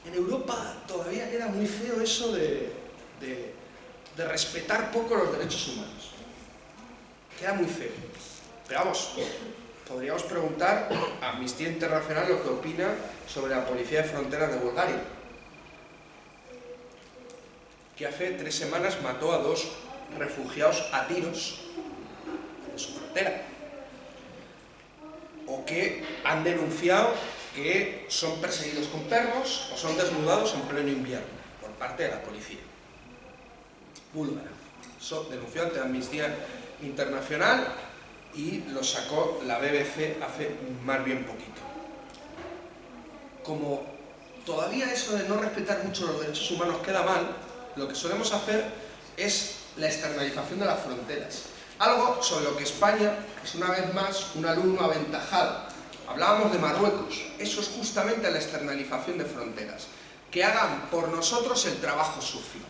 En Europa todavía queda muy feo eso de respetar poco los derechos humanos. Queda muy feo. Pero vamos, podríamos preguntar a Amnistía Internacional lo que opina sobre la Policía de Fronteras de Bulgaria, que hace 3 semanas mató a 2 refugiados a tiros en su frontera, o que han denunciado que son perseguidos con perros o son desnudados en pleno invierno por parte de la policía búlgara. Eso denunció ante Amnistía Internacional y lo sacó la BBC hace más bien poquito. Como todavía eso de no respetar mucho los derechos humanos queda mal, lo que solemos hacer es la externalización de las fronteras. Algo sobre lo que España es una vez más un alumno aventajado. Hablábamos de Marruecos, eso es justamente la externalización de fronteras. Que hagan por nosotros el trabajo sucio.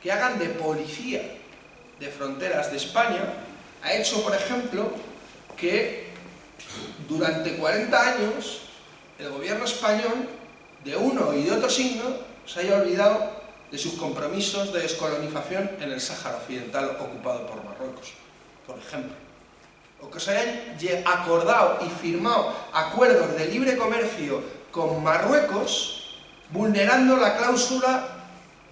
Que hagan de policía de fronteras de España. Ha hecho, por ejemplo, que durante 40 años el gobierno español, de uno y de otro signo, se haya olvidado de sus compromisos de descolonización en el Sáhara Occidental ocupado por Marruecos, por ejemplo. O que se hayan acordado y firmado acuerdos de libre comercio con Marruecos, vulnerando la cláusula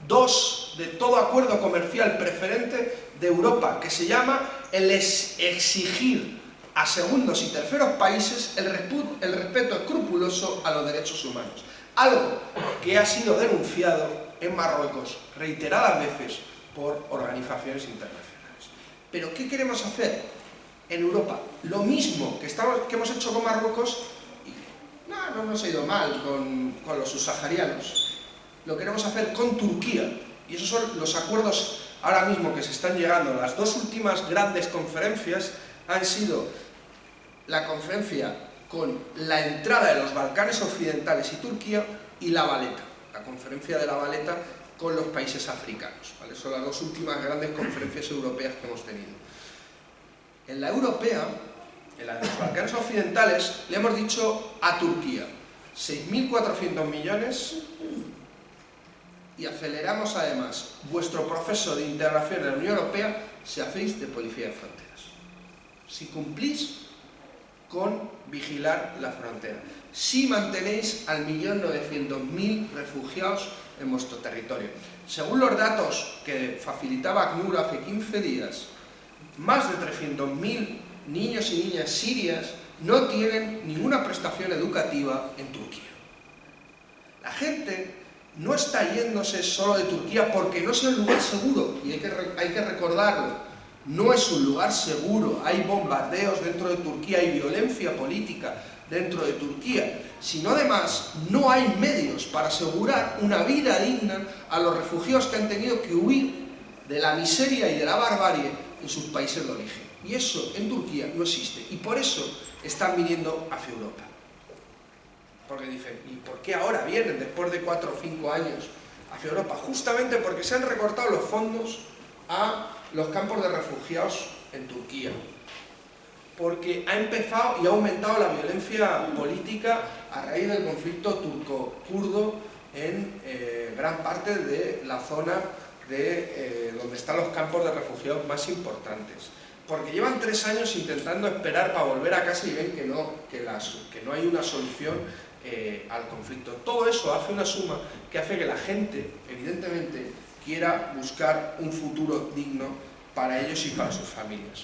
2 de todo acuerdo comercial preferente de Europa, que se llama el exigir a segundos y terceros países el respeto escrupuloso a los derechos humanos. Algo que ha sido denunciado en Marruecos reiteradas veces por organizaciones internacionales. Pero ¿qué queremos hacer en Europa? Lo mismo que hemos hecho con Marruecos, y no nos ha ido mal con los subsaharianos. Lo queremos hacer con Turquía, y esos son los acuerdos ahora mismo que se están llegando. Las 2 últimas grandes conferencias han sido la conferencia con la entrada de los Balcanes Occidentales y Turquía, y la Valeta, la conferencia de la Valeta con los países africanos, ¿vale? Son las 2 últimas grandes conferencias europeas que hemos tenido. En la europea, en la de los Balcanes Occidentales, le hemos dicho a Turquía 6.400 millones y aceleramos además vuestro proceso de integración en la Unión Europea si hacéis de policía de fronteras. Si cumplís con vigilar la frontera. Si mantenéis al 1.900.000 refugiados en vuestro territorio. Según los datos que facilitaba ACNUR hace 15 días, más de 300.000 niños y niñas sirias no tienen ninguna prestación educativa en Turquía. La gente no está yéndose solo de Turquía porque no sea un lugar seguro, y hay que recordarlo. No es un lugar seguro, hay bombardeos dentro de Turquía, hay violencia política dentro de Turquía, sino además no hay medios para asegurar una vida digna a los refugiados que han tenido que huir de la miseria y de la barbarie en sus países de origen. Y eso en Turquía no existe, y por eso están viniendo hacia Europa. Porque dicen, ¿y por qué ahora vienen después de 4 o 5 años hacia Europa? Justamente porque se han recortado los fondos a los campos de refugiados en Turquía, porque ha empezado y ha aumentado la violencia política a raíz del conflicto turco-kurdo en gran parte de la zona de donde están los campos de refugiados más importantes, porque llevan 3 años intentando esperar para volver a casa y ven que no hay una solución al conflicto. Todo eso hace una suma que hace que la gente, evidentemente, quiera buscar un futuro digno para ellos y para sus familias.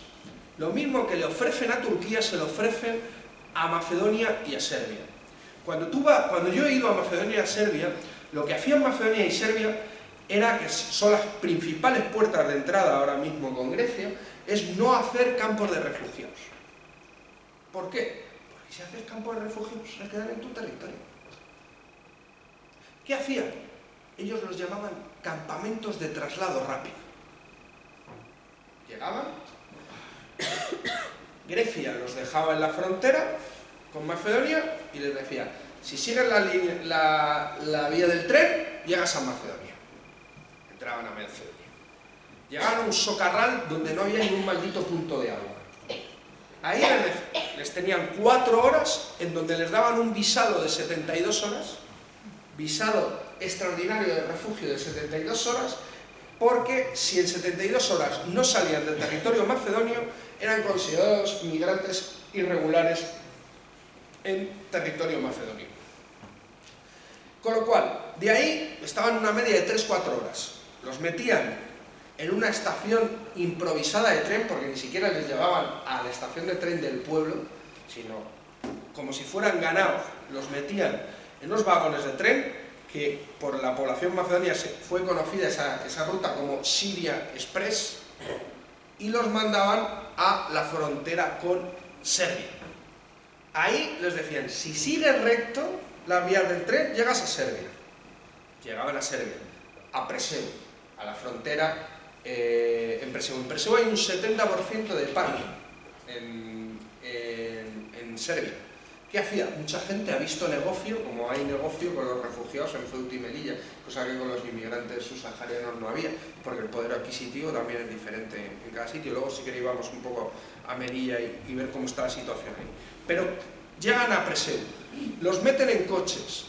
Lo mismo que le ofrecen a Turquía, se lo ofrecen a Macedonia y a Serbia. Cuando yo he ido a Macedonia y a Serbia, lo que hacían Macedonia y Serbia era, que son las principales puertas de entrada ahora mismo con Grecia, es no hacer campos de refugiados. ¿Por qué? Porque si haces campos de refugiados, se quedan en tu territorio. ¿Qué hacían? Ellos los llamaban campamentos de traslado rápido. Llegaban, Grecia los dejaba en la frontera con Macedonia y les decía, si sigues la vía del tren, llegas a Macedonia. entraban a Macedonia. Llegaban a un socarral donde no había ningún maldito punto de agua. Ahí les tenían 4 horas en donde les daban un visado de 72 horas, visado extraordinario de refugio de 72 horas, porque si en 72 horas no salían del territorio macedonio, eran considerados migrantes irregulares en territorio macedonio. Con lo cual, de ahí estaban en una media de 3-4 horas. Los metían en una estación improvisada de tren, porque ni siquiera les llevaban a la estación de tren del pueblo, sino como si fueran ganados, los metían en unos vagones de tren, que por la población macedonia fue conocida esa ruta como Siria Express, y los mandaban a la frontera con Serbia. Ahí les decían, si sigues recto las vías del tren, llegas a Serbia. Llegaban a Serbia, a Preseu, a la frontera en Preseu. En Preseu hay un 70% de paro en Serbia. ¿Qué hacía? Mucha gente ha visto negocio, como hay negocio con los refugiados en Ceuta y Melilla, cosa que con los inmigrantes subsaharianos no había, porque el poder adquisitivo también es diferente en cada sitio. Luego si queréis vamos un poco a Melilla y ver cómo está la situación ahí. Pero llegan a Preseu, los meten en coches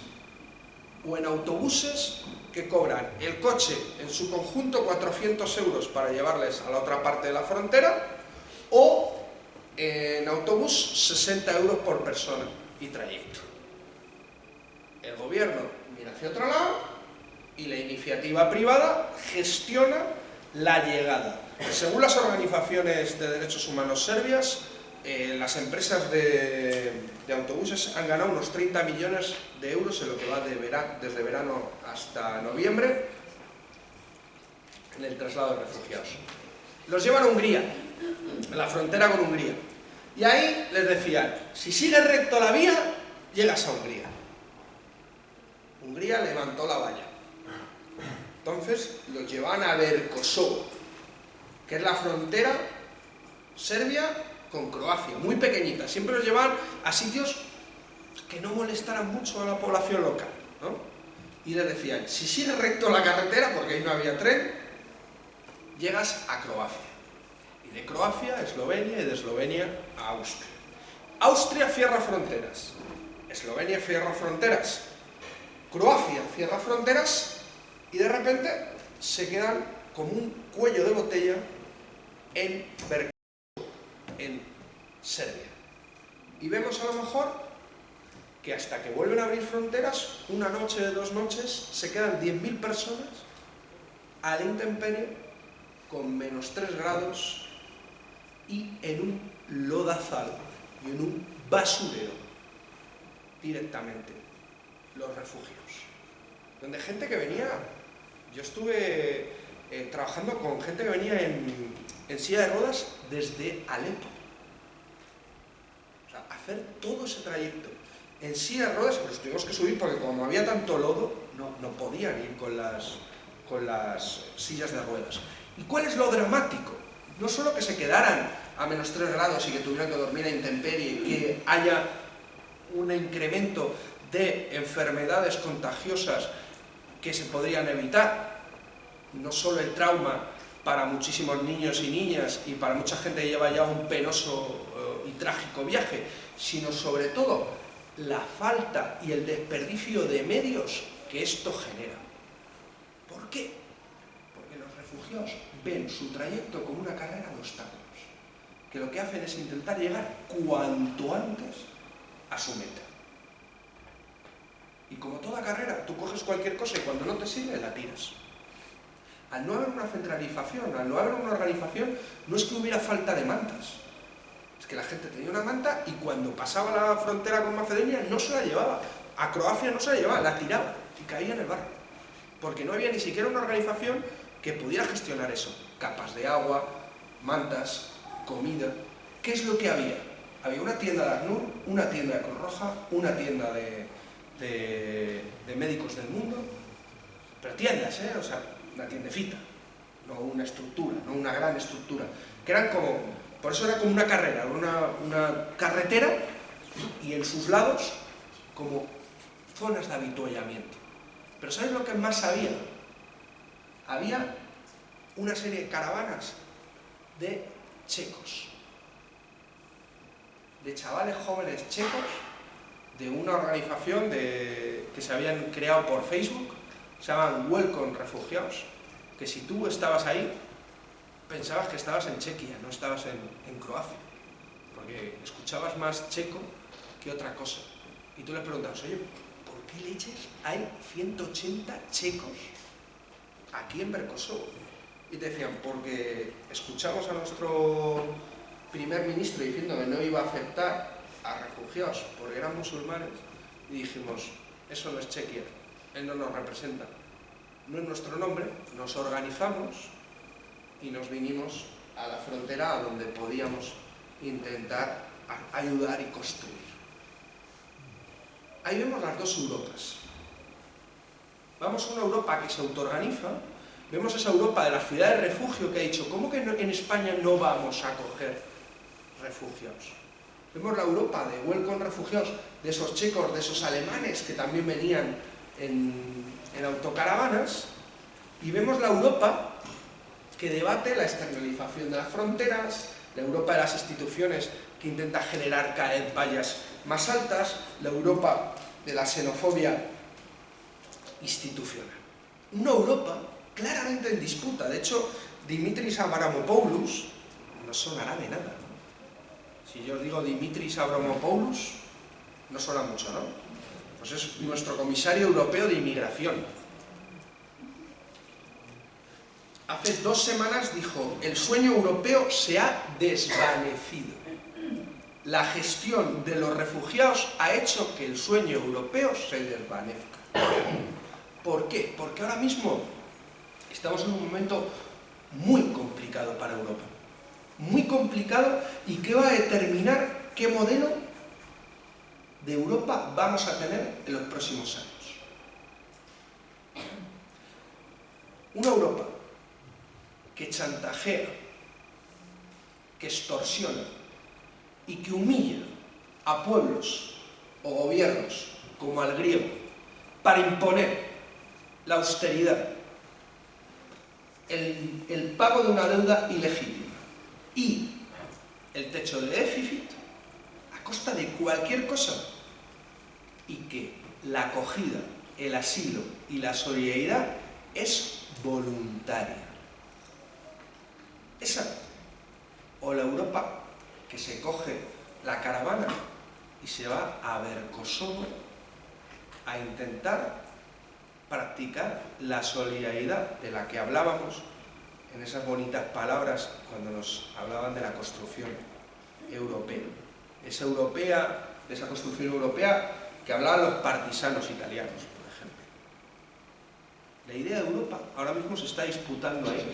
o en autobuses que cobran el coche en su conjunto 400 euros para llevarles a la otra parte de la frontera, o en autobús 60 euros por persona y trayecto. El gobierno mira hacia otro lado y la iniciativa privada gestiona la llegada. Según las organizaciones de derechos humanos serbias, las empresas de autobuses han ganado unos 30 millones de euros en lo que va desde verano hasta noviembre en el traslado de refugiados. Los llevan a Hungría, a la frontera con Hungría, y ahí les decían, si sigues recto la vía, llegas a Hungría. Hungría levantó la valla. Entonces los llevan a Berkosovo, que es la frontera Serbia con Croacia, muy pequeñita. Siempre los llevan a sitios que no molestaran mucho a la población local, ¿no? Y les decían, si sigues recto la carretera, porque ahí no había tren, llegas a Croacia. Y de Croacia a Eslovenia, y de Eslovenia a Austria. Austria cierra fronteras, Eslovenia cierra fronteras, Croacia cierra fronteras, y de repente se quedan como un cuello de botella en Berkosovo, en Serbia. Y vemos a lo mejor que hasta que vuelven a abrir fronteras, una noche, 2 noches, se quedan 10.000 personas a la intemperie, con -3 grados y en un lodazal y en un basurero directamente, los refugios. Donde gente que venía, yo estuve trabajando con gente que venía en silla de ruedas desde Alepo. O sea, hacer todo ese trayecto en silla de ruedas, los tuvimos que subir porque como había tanto lodo, no podían ir con las sillas de ruedas. ¿Y cuál es lo dramático? No solo que se quedaran a -3 grados y que tuvieran que dormir a intemperie y que haya un incremento de enfermedades contagiosas que se podrían evitar, no solo el trauma para muchísimos niños y niñas y para mucha gente que lleva ya un penoso y trágico viaje, sino sobre todo la falta y el desperdicio de medios que esto genera. ¿Por qué? Porque los refugiados ven su trayecto como una carrera de obstáculos, que lo que hacen es intentar llegar cuanto antes a su meta. Y como toda carrera, tú coges cualquier cosa y cuando no te sirve, la tiras. Al no haber una centralización, al no haber una organización, no es que hubiera falta de mantas. Es que la gente tenía una manta y cuando pasaba la frontera con Macedonia no se la llevaba. A Croacia no se la llevaba, la tiraba y caía en el barro. Porque no había ni siquiera una organización que pudiera gestionar eso. Capas de agua, mantas, comida. ¿Qué es lo que había? Había una tienda de ACNUR, una tienda de Cruz Roja, una tienda de Médicos del Mundo, pero tiendas, o sea, una tiendecita, no una estructura, no una gran estructura, que eran como, por eso era como una carrera, una carretera y en sus lados como zonas de avituallamiento. Pero ¿sabes lo que más había? había una serie de caravanas de checos, de chavales jóvenes checos, de una organización que se habían creado por Facebook, se llaman Welcome Refugiados, que si tú estabas ahí, pensabas que estabas en Chequia, no estabas en Croacia, porque escuchabas más checo que otra cosa. Y tú les preguntabas, oye, ¿por qué leches hay 180 checos aquí en Berkosovo? Y te decían, porque escuchamos a nuestro primer ministro diciendo que no iba a aceptar a refugiados porque eran musulmanes, y dijimos, eso no es Chequia, él no nos representa, no es nuestro nombre, nos organizamos y nos vinimos a la frontera a donde podíamos intentar ayudar y construir. Ahí vemos las dos Europas. Vamos a una Europa que se autoorganiza, vemos esa Europa de la ciudad de refugio que ha dicho, ¿cómo que en España no vamos a acoger refugiados? Vemos la Europa de Welcome Refugiados, de esos checos, de esos alemanes que también venían en autocaravanas, y vemos la Europa que debate la externalización de las fronteras, la Europa de las instituciones que intenta generar cada vez vallas más altas, la Europa de la xenofobia institucional. Una Europa claramente en disputa. De hecho, Dimitris Avramopoulos no sonará de nada. Si yo os digo Dimitris Avramopoulos, no suena mucho, ¿no? Pues es nuestro comisario europeo de inmigración. Hace 2 semanas dijo, el sueño europeo se ha desvanecido. La gestión de los refugiados ha hecho que el sueño europeo se desvanezca. ¿Por qué? Porque ahora mismo estamos en un momento muy complicado para Europa. Muy complicado, y que va a determinar qué modelo de Europa vamos a tener en los próximos años. Una Europa que chantajea, que extorsiona y que humilla a pueblos o gobiernos como al griego para imponer la austeridad, el pago de una deuda ilegítima y el techo de déficit a costa de cualquier cosa, y que la acogida, el asilo y la solidaridad es voluntaria. Esa, o la Europa que se coge la caravana y se va a Berkosovo a intentar practicar la solidaridad de la que hablábamos en esas bonitas palabras cuando nos hablaban de la construcción europea. De esa construcción europea que hablaban los partisanos italianos, por ejemplo. La idea de Europa ahora mismo se está disputando ahí.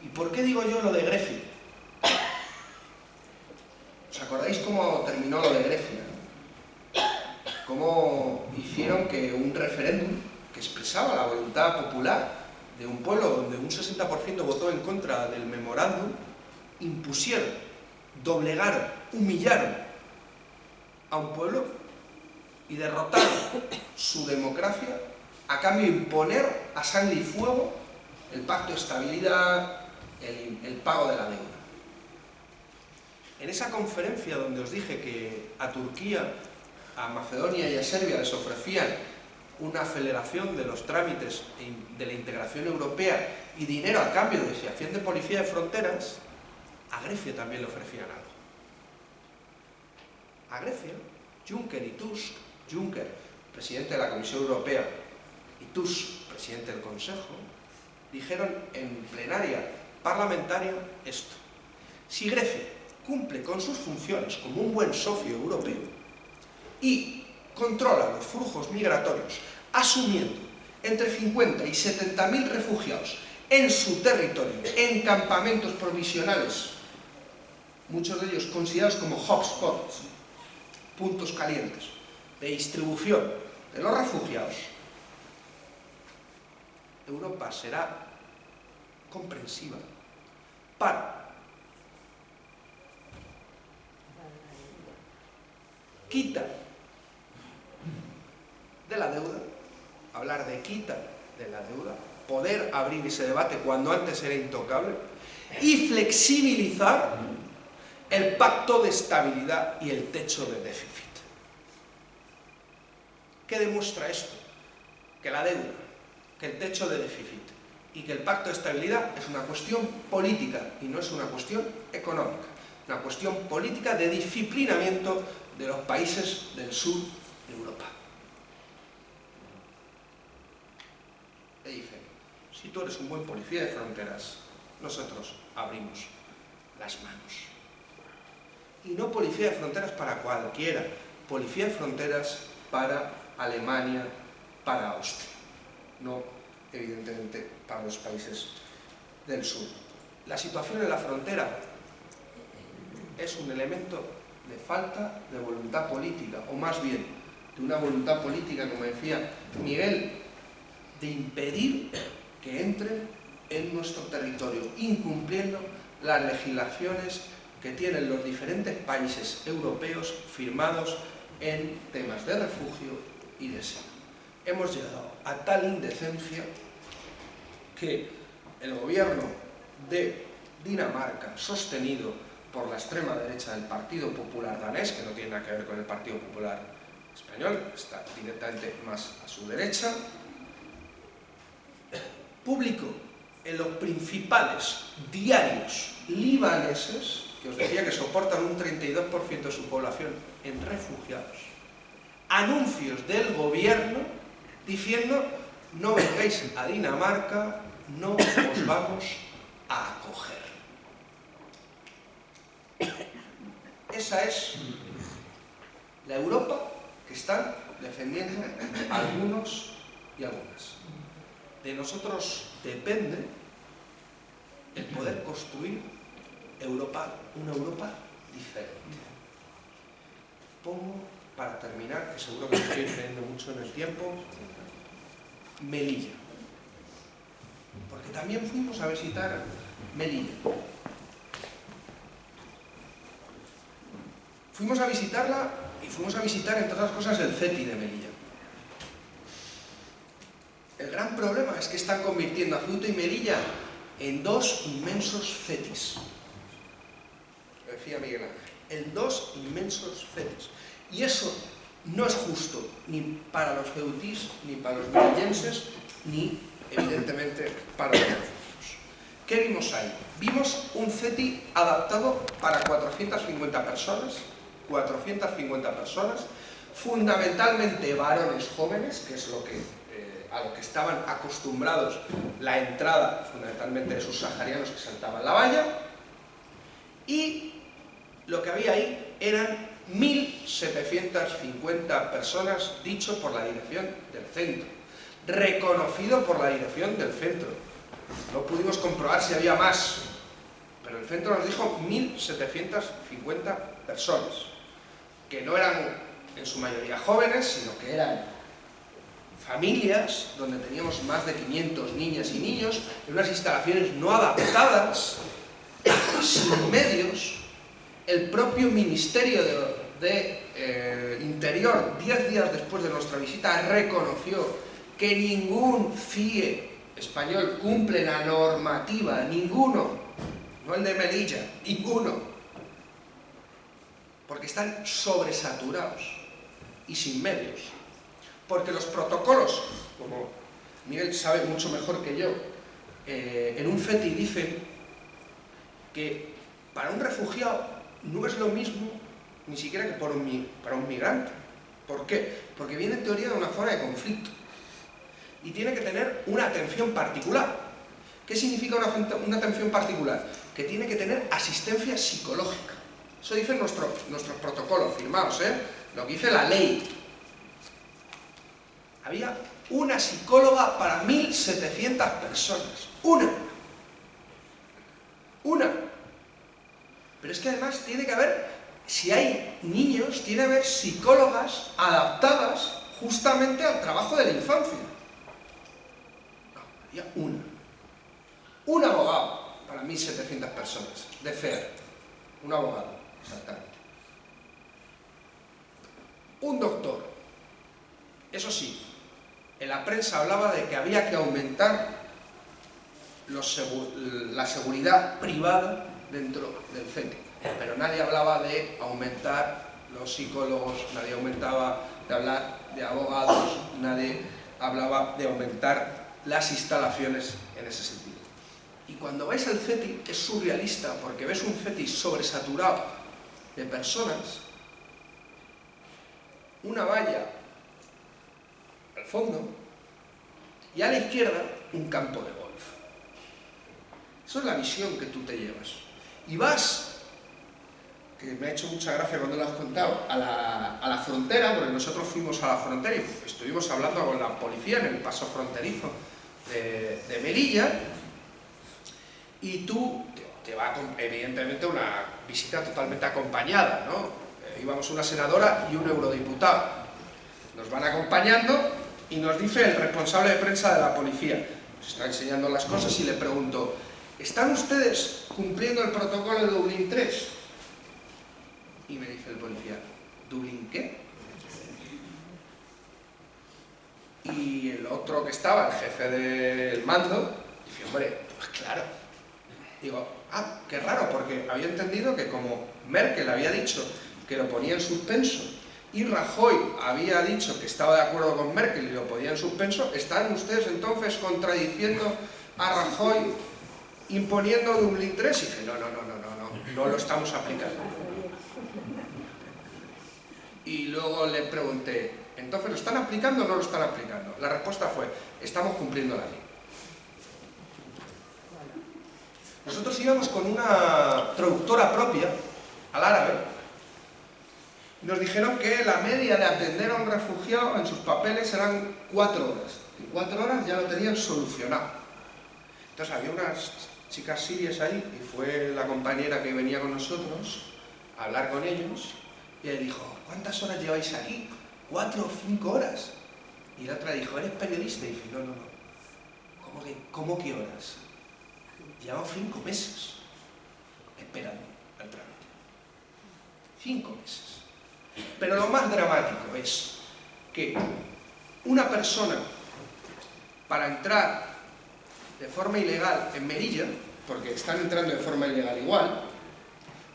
¿Y por qué digo yo lo de Grecia? ¿Os acordáis cómo terminó lo de Grecia? Cómo hicieron que un referéndum que expresaba la voluntad popular de un pueblo donde un 60% votó en contra del memorándum, impusieron, doblegaron, humillaron a un pueblo y derrotaron su democracia a cambio de imponer a sangre y fuego el pacto de estabilidad, el pago de la deuda. En esa conferencia donde os dije que a Turquía, a Macedonia y a Serbia les ofrecían una aceleración de los trámites de la integración europea y dinero a cambio de si hacían de policía de fronteras, a Grecia también le ofrecían algo. A Grecia, Juncker y Tusk, Juncker, presidente de la Comisión Europea, y Tusk, presidente del Consejo, dijeron en plenaria parlamentaria esto: si Grecia cumple con sus funciones como un buen socio europeo y controla los flujos migratorios, asumiendo entre 50 y 70.000 refugiados en su territorio, en campamentos provisionales, muchos de ellos considerados como hotspots, puntos calientes de distribución de los refugiados, Europa será comprensiva para quitar de la deuda, hablar de quitar de la deuda, poder abrir ese debate cuando antes era intocable, y flexibilizar el pacto de estabilidad y el techo de déficit. ¿Qué demuestra esto? Que la deuda, que el techo de déficit y que el pacto de estabilidad es una cuestión política y no es una cuestión económica, una cuestión política de disciplinamiento de los países del sur de Europa. Le dicen, si tú eres un buen policía de fronteras, nosotros abrimos las manos. Y no policía de fronteras para cualquiera, policía de fronteras para Alemania, para Austria, no evidentemente para los países del sur. La situación en la frontera es un elemento de falta de voluntad política, o más bien de una voluntad política, como decía Miguel, de impedir que entren en nuestro territorio, incumpliendo las legislaciones que tienen los diferentes países europeos firmados en temas de refugio y de asilo. Hemos llegado a tal indecencia que el gobierno de Dinamarca, sostenido por la extrema derecha del Partido Popular danés, que no tiene nada que ver con el Partido Popular español, está directamente más a su derecha, publicó en los principales diarios libaneses, que os decía que soportan un 32% de su población en refugiados, anuncios del gobierno diciendo: no vengáis a Dinamarca, no os vamos a acoger. Esa es la Europa que están defendiendo algunos y algunas. De nosotros depende el poder construir Europa, una Europa diferente. Pongo, para terminar, que seguro que estoy excediendo mucho en el tiempo, Melilla. Porque también fuimos a visitar Melilla. Fuimos a visitarla y fuimos a visitar, entre otras cosas, el CETI de Melilla. El gran problema es que están convirtiendo a Ceuta y Melilla en dos inmensos CETIs. Lo decía Miguel Ángel, en dos inmensos CETIs. Y eso no es justo ni para los ceutís, ni para los melillenses, ni, evidentemente, para los refugiados. ¿Qué vimos ahí? Vimos un CETI adaptado para 450 personas, fundamentalmente varones jóvenes, que es a lo que estaban acostumbrados la entrada, fundamentalmente de esos saharianos que saltaban la valla, y lo que había ahí eran 1.750 personas, dicho por la dirección del centro, reconocido por la dirección del centro. No pudimos comprobar si había más, pero el centro nos dijo 1.750 personas, que no eran en su mayoría jóvenes, sino que eran familias donde teníamos más de 500 niñas y niños en unas instalaciones no adaptadas, sin medios. El propio Ministerio de Interior, 10 días después de nuestra visita, reconoció que ningún CIE español cumple la normativa, ninguno, no el de Melilla, ninguno, porque están sobresaturados y sin medios. Porque los protocolos, como Miguel sabe mucho mejor que yo, en un CETI dicen que para un refugiado no es lo mismo ni siquiera que para un migrante. ¿Por qué? Porque viene en teoría de una zona de conflicto y tiene que tener una atención particular. ¿Qué significa una atención particular? Que tiene que tener asistencia psicológica. Eso dicen nuestros protocolos firmados, lo que dice la ley. Había una psicóloga para 1.700 personas. Una. Pero es que además tiene que haber, si hay niños, tiene que haber psicólogas adaptadas justamente al trabajo de la infancia. No, había una. Un abogado para 1.700 personas, de FER. Un abogado, exactamente. Un doctor. Eso sí, en la prensa hablaba de que había que aumentar la seguridad privada dentro del CETI. Pero nadie hablaba de aumentar los psicólogos, nadie hablaba de hablar de abogados, nadie hablaba de aumentar las instalaciones en ese sentido. Y cuando ves el CETI es surrealista, porque ves un CETI sobresaturado de personas, una valla al fondo y a la izquierda un campo de golf. Eso es la visión que tú te llevas. Y vas, que me ha hecho mucha gracia cuando lo has contado, a la frontera, porque nosotros fuimos a la frontera y estuvimos hablando con la policía en el paso fronterizo de Melilla, y tú te va evidentemente una visita totalmente acompañada, ¿no? Íbamos una senadora y un eurodiputado. Nos van acompañando y nos dice el responsable de prensa de la policía, nos está enseñando las cosas y le pregunto, ¿están ustedes cumpliendo el protocolo de Dublín 3? Y me dice el policía, ¿Dublín qué? Y el otro que estaba, el jefe del mando, dice, hombre, pues claro. Digo, ah, qué raro, porque había entendido que como Merkel había dicho que lo ponía en suspenso y Rajoy había dicho que estaba de acuerdo con Merkel y lo ponía en suspenso, ¿están ustedes entonces contradiciendo a Rajoy imponiendo Dublín 3? Y dice, no lo estamos aplicando. Y luego le pregunté, ¿entonces lo están aplicando o no lo están aplicando? La respuesta fue, estamos cumpliendo la ley. Nosotros íbamos con una traductora propia, al árabe, y nos dijeron que la media de atender a un refugiado en sus papeles eran 4 horas. En 4 horas ya lo tenían solucionado. Entonces había unas chicas sirias ahí, y fue la compañera que venía con nosotros a hablar con ellos, y le dijo, ¿cuántas horas lleváis aquí? 4 o 5 horas. Y la otra dijo, ¿eres periodista? Y dice, no. ¿Cómo que horas? Llevamos 5 meses esperando el trámite. 5 meses. Pero lo más dramático es que una persona, para entrar de forma ilegal en Melilla, porque están entrando de forma ilegal igual,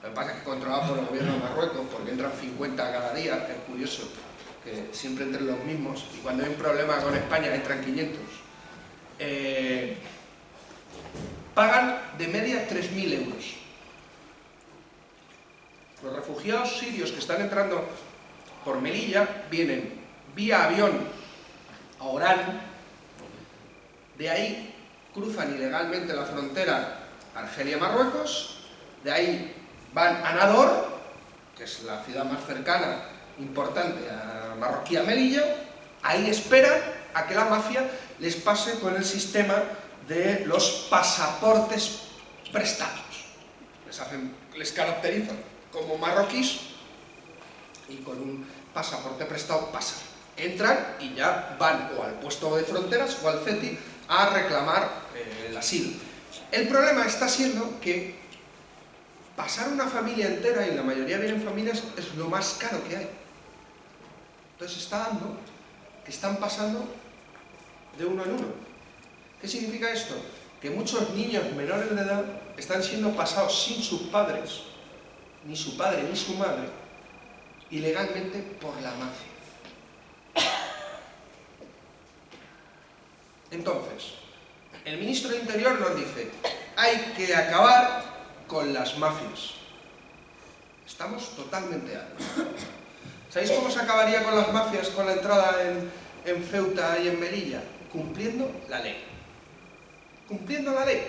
lo que pasa es que controlado por el gobierno de Marruecos, porque entran 50 cada día, que es curioso que siempre entren los mismos, y cuando hay un problema con España entran 500, pagan de media 3.000 euros. Los refugiados sirios que están entrando por Melilla vienen vía avión a Orán, de ahí cruzan ilegalmente la frontera Argelia-Marruecos, de ahí van a Nador, que es la ciudad más cercana, importante, a marroquí a Melilla, ahí esperan a que la mafia les pase con el sistema de los pasaportes prestados. Les caracterizan como marroquíes y con un pasaporte prestado pasan. Entran y ya van o al puesto de fronteras o al CETI a reclamar el asilo. El problema está siendo que pasar una familia entera, y la mayoría vienen familias, es lo más caro que hay. Entonces está dando que están pasando de uno en uno. ¿Qué significa esto? Que muchos niños menores de edad están siendo pasados sin sus padres, ni su padre ni su madre, ilegalmente por la mafia. Entonces, el ministro del Interior nos dice, hay que acabar con las mafias. Estamos totalmente de acuerdo. ¿Sabéis cómo se acabaría con las mafias con la entrada en Ceuta y en Melilla? Cumpliendo la ley. Cumpliendo la ley.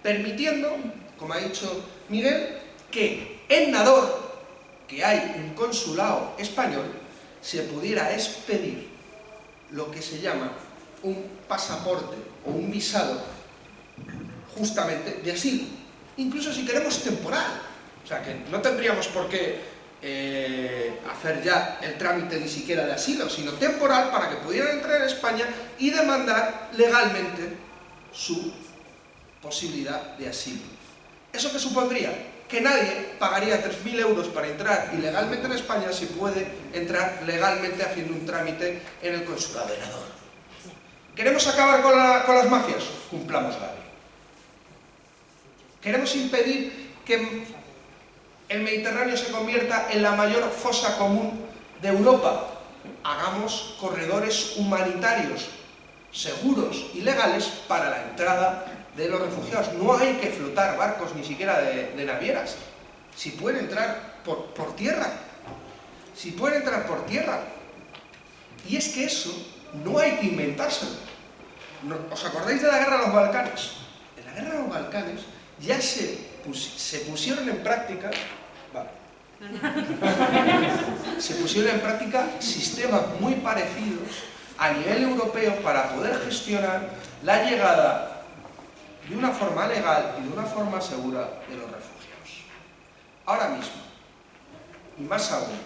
Permitiendo, como ha dicho Miguel, que en Nador, que hay un consulado español, se pudiera expedir lo que se llama un pasaporte o un visado justamente de asilo, incluso si queremos temporal. O sea, que no tendríamos por qué hacer ya el trámite ni siquiera de asilo, sino temporal, para que pudieran entrar en España y demandar legalmente su posibilidad de asilo. ¿Eso qué supondría? Que nadie pagaría 3.000 euros para entrar ilegalmente en España si puede entrar legalmente haciendo un trámite en el consulado de Nador. ¿Queremos acabar con las mafias? Cumplamos la ley. Queremos impedir que el Mediterráneo se convierta en la mayor fosa común de Europa. Hagamos corredores humanitarios seguros y legales para la entrada de los refugiados. No hay que flotar barcos ni siquiera de navieras. Si pueden entrar por tierra. Si pueden entrar por tierra. Y es que eso no hay que inventárselo. ¿Os acordáis de la guerra de los Balcanes? En la guerra de los Balcanes ya se pusieron en práctica... Vale. Se pusieron en práctica sistemas muy parecidos a nivel europeo para poder gestionar la llegada de una forma legal y de una forma segura de los refugiados. Ahora mismo, y más aún,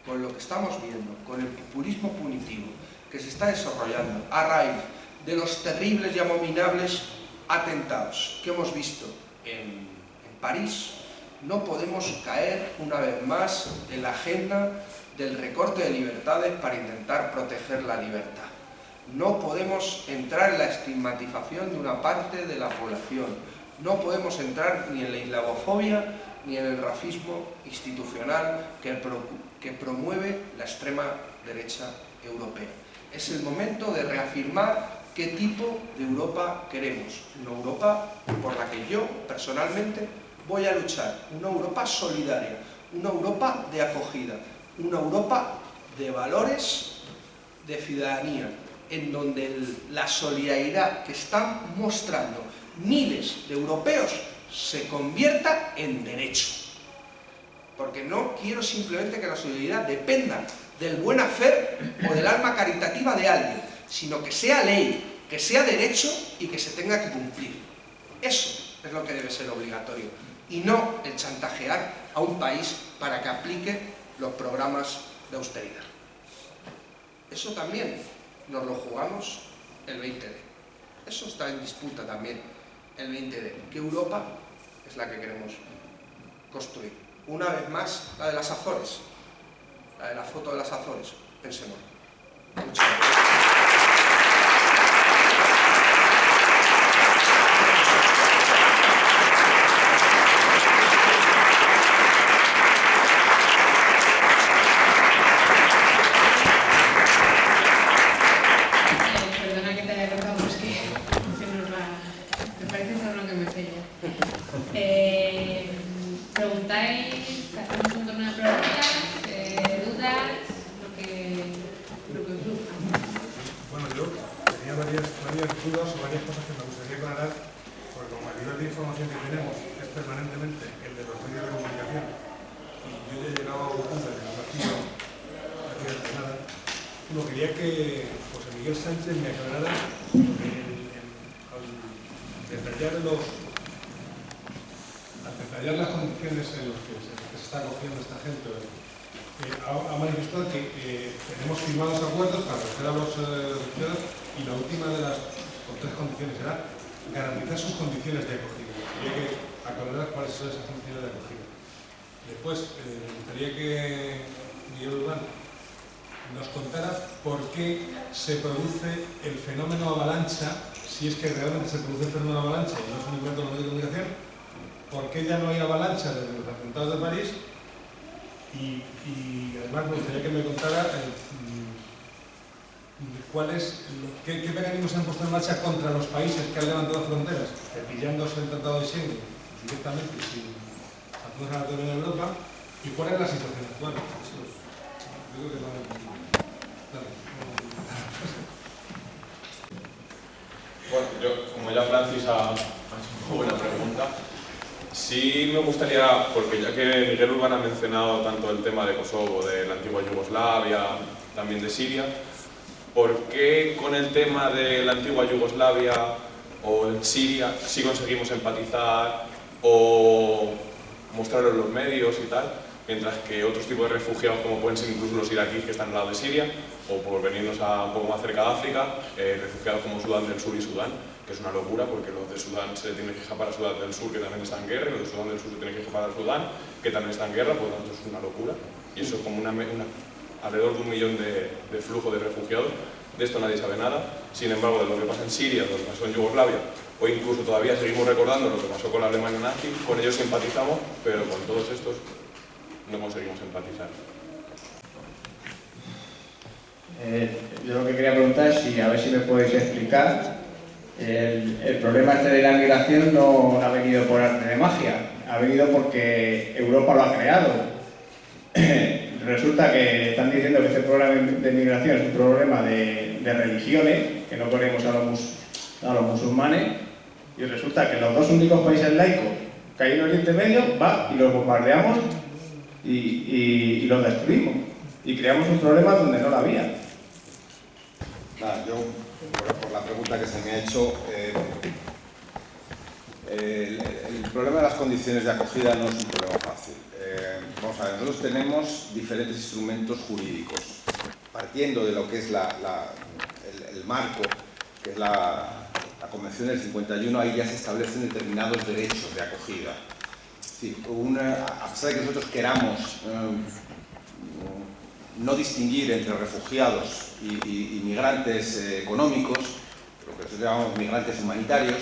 con lo que estamos viendo, con el populismo punitivo que se está desarrollando a raíz de los terribles y abominables atentados que hemos visto en París, no podemos caer una vez más en la agenda del recorte de libertades para intentar proteger la libertad. No podemos entrar en la estigmatización de una parte de la población. No podemos entrar ni en la islamofobia ni en el racismo institucional que promueve la extrema derecha europea. Es el momento de reafirmar qué tipo de Europa queremos. Una Europa por la que yo, personalmente, voy a luchar. Una Europa solidaria, una Europa de acogida, una Europa de valores de ciudadanía, en donde la solidaridad que están mostrando miles de europeos se convierta en derecho. Porque no quiero simplemente que la solidaridad dependa del buen hacer o del alma caritativa de alguien, sino que sea ley, que sea derecho y que se tenga que cumplir. Eso es lo que debe ser obligatorio, y no el chantajear a un país para que aplique los programas de austeridad. Eso también nos lo jugamos el 20D. Eso está en disputa también el 20D. ¿Qué Europa es la que queremos construir? Una vez más, la de las Azores, la de la foto de las Azores. Pensemos. Muchas gracias. Preguntáis, hacemos un torneo de preguntas, dudas, lo que os surja. Bueno, yo tenía varias dudas o varias cosas que me gustaría aclarar, porque como el nivel de información que tenemos es permanentemente el de los medios de comunicación, y yo ya he llegado a un punto de que no hacía nada, no quería que José Miguel Sánchez me aclarara al detallar las condiciones en las que se está acogiendo esta gente. Ha manifestado que tenemos firmados acuerdos para acoger a los refugiados, y la última de las tres condiciones era garantizar sus condiciones de acogida. Quería que aclararas cuáles son esas condiciones de acogida. Después, me gustaría que Miguel Urbán nos contara por qué se produce el fenómeno avalancha, si es que realmente se produce el fenómeno avalancha y no es un invento de los medios de comunicación. ¿Por qué ya no hay avalancha desde los atentados de París? Y además me gustaría que me contara qué mecanismos se han puesto en marcha contra los países que han levantado fronteras, cepillándose el Tratado de Schengen directamente sin atundir a la autonomía de Europa, y cuál es la situación actual. Eso creo que no hay. Bueno, yo, como ya Francis ha hecho una buena pregunta, sí me gustaría, porque ya que Miguel Urbán ha mencionado tanto el tema de Kosovo, de la antigua Yugoslavia, también de Siria, ¿por qué con el tema de la antigua Yugoslavia o en Siria sí conseguimos empatizar o mostrarlo en los medios y tal, mientras que otros tipos de refugiados, como pueden ser incluso los iraquíes que están al lado de Siria, o por venirnos un poco más cerca de África, refugiados como Sudán del Sur y Sudán, que es una locura porque los de Sudán se tienen que escapar a Sudán del Sur, que también está en guerra, y los de Sudán del Sur se tienen que escapar a Sudán, que también está en guerra, por lo tanto es una locura. Y eso es como alrededor de 1 millón de flujo de refugiados. De esto nadie sabe nada. Sin embargo, de lo que pasa en Siria, de lo que pasó en Yugoslavia, o incluso todavía seguimos recordando lo que pasó con la Alemania nazi, con ellos empatizamos, pero con todos estos no conseguimos empatizar. Yo lo que quería preguntar es si, a ver si me podéis explicar, el problema este de la migración no ha venido por arte de magia, ha venido porque Europa lo ha creado. Resulta que están diciendo que este problema de migración es un problema de religiones, que no queremos a los musulmanes, y resulta que los dos únicos países laicos que hay en Oriente Medio, va y los bombardeamos y los destruimos, y creamos un problema donde no lo había. Nada, yo, por la pregunta que se me ha hecho, el problema de las condiciones de acogida no es un problema fácil. Vamos a ver, nosotros tenemos diferentes instrumentos jurídicos, partiendo de lo que es el marco, que es la Convención del 51, ahí ya se establecen determinados derechos de acogida. Es decir, a pesar de que nosotros queramos no distinguir entre refugiados y migrantes económicos, lo que nosotros llamamos migrantes humanitarios,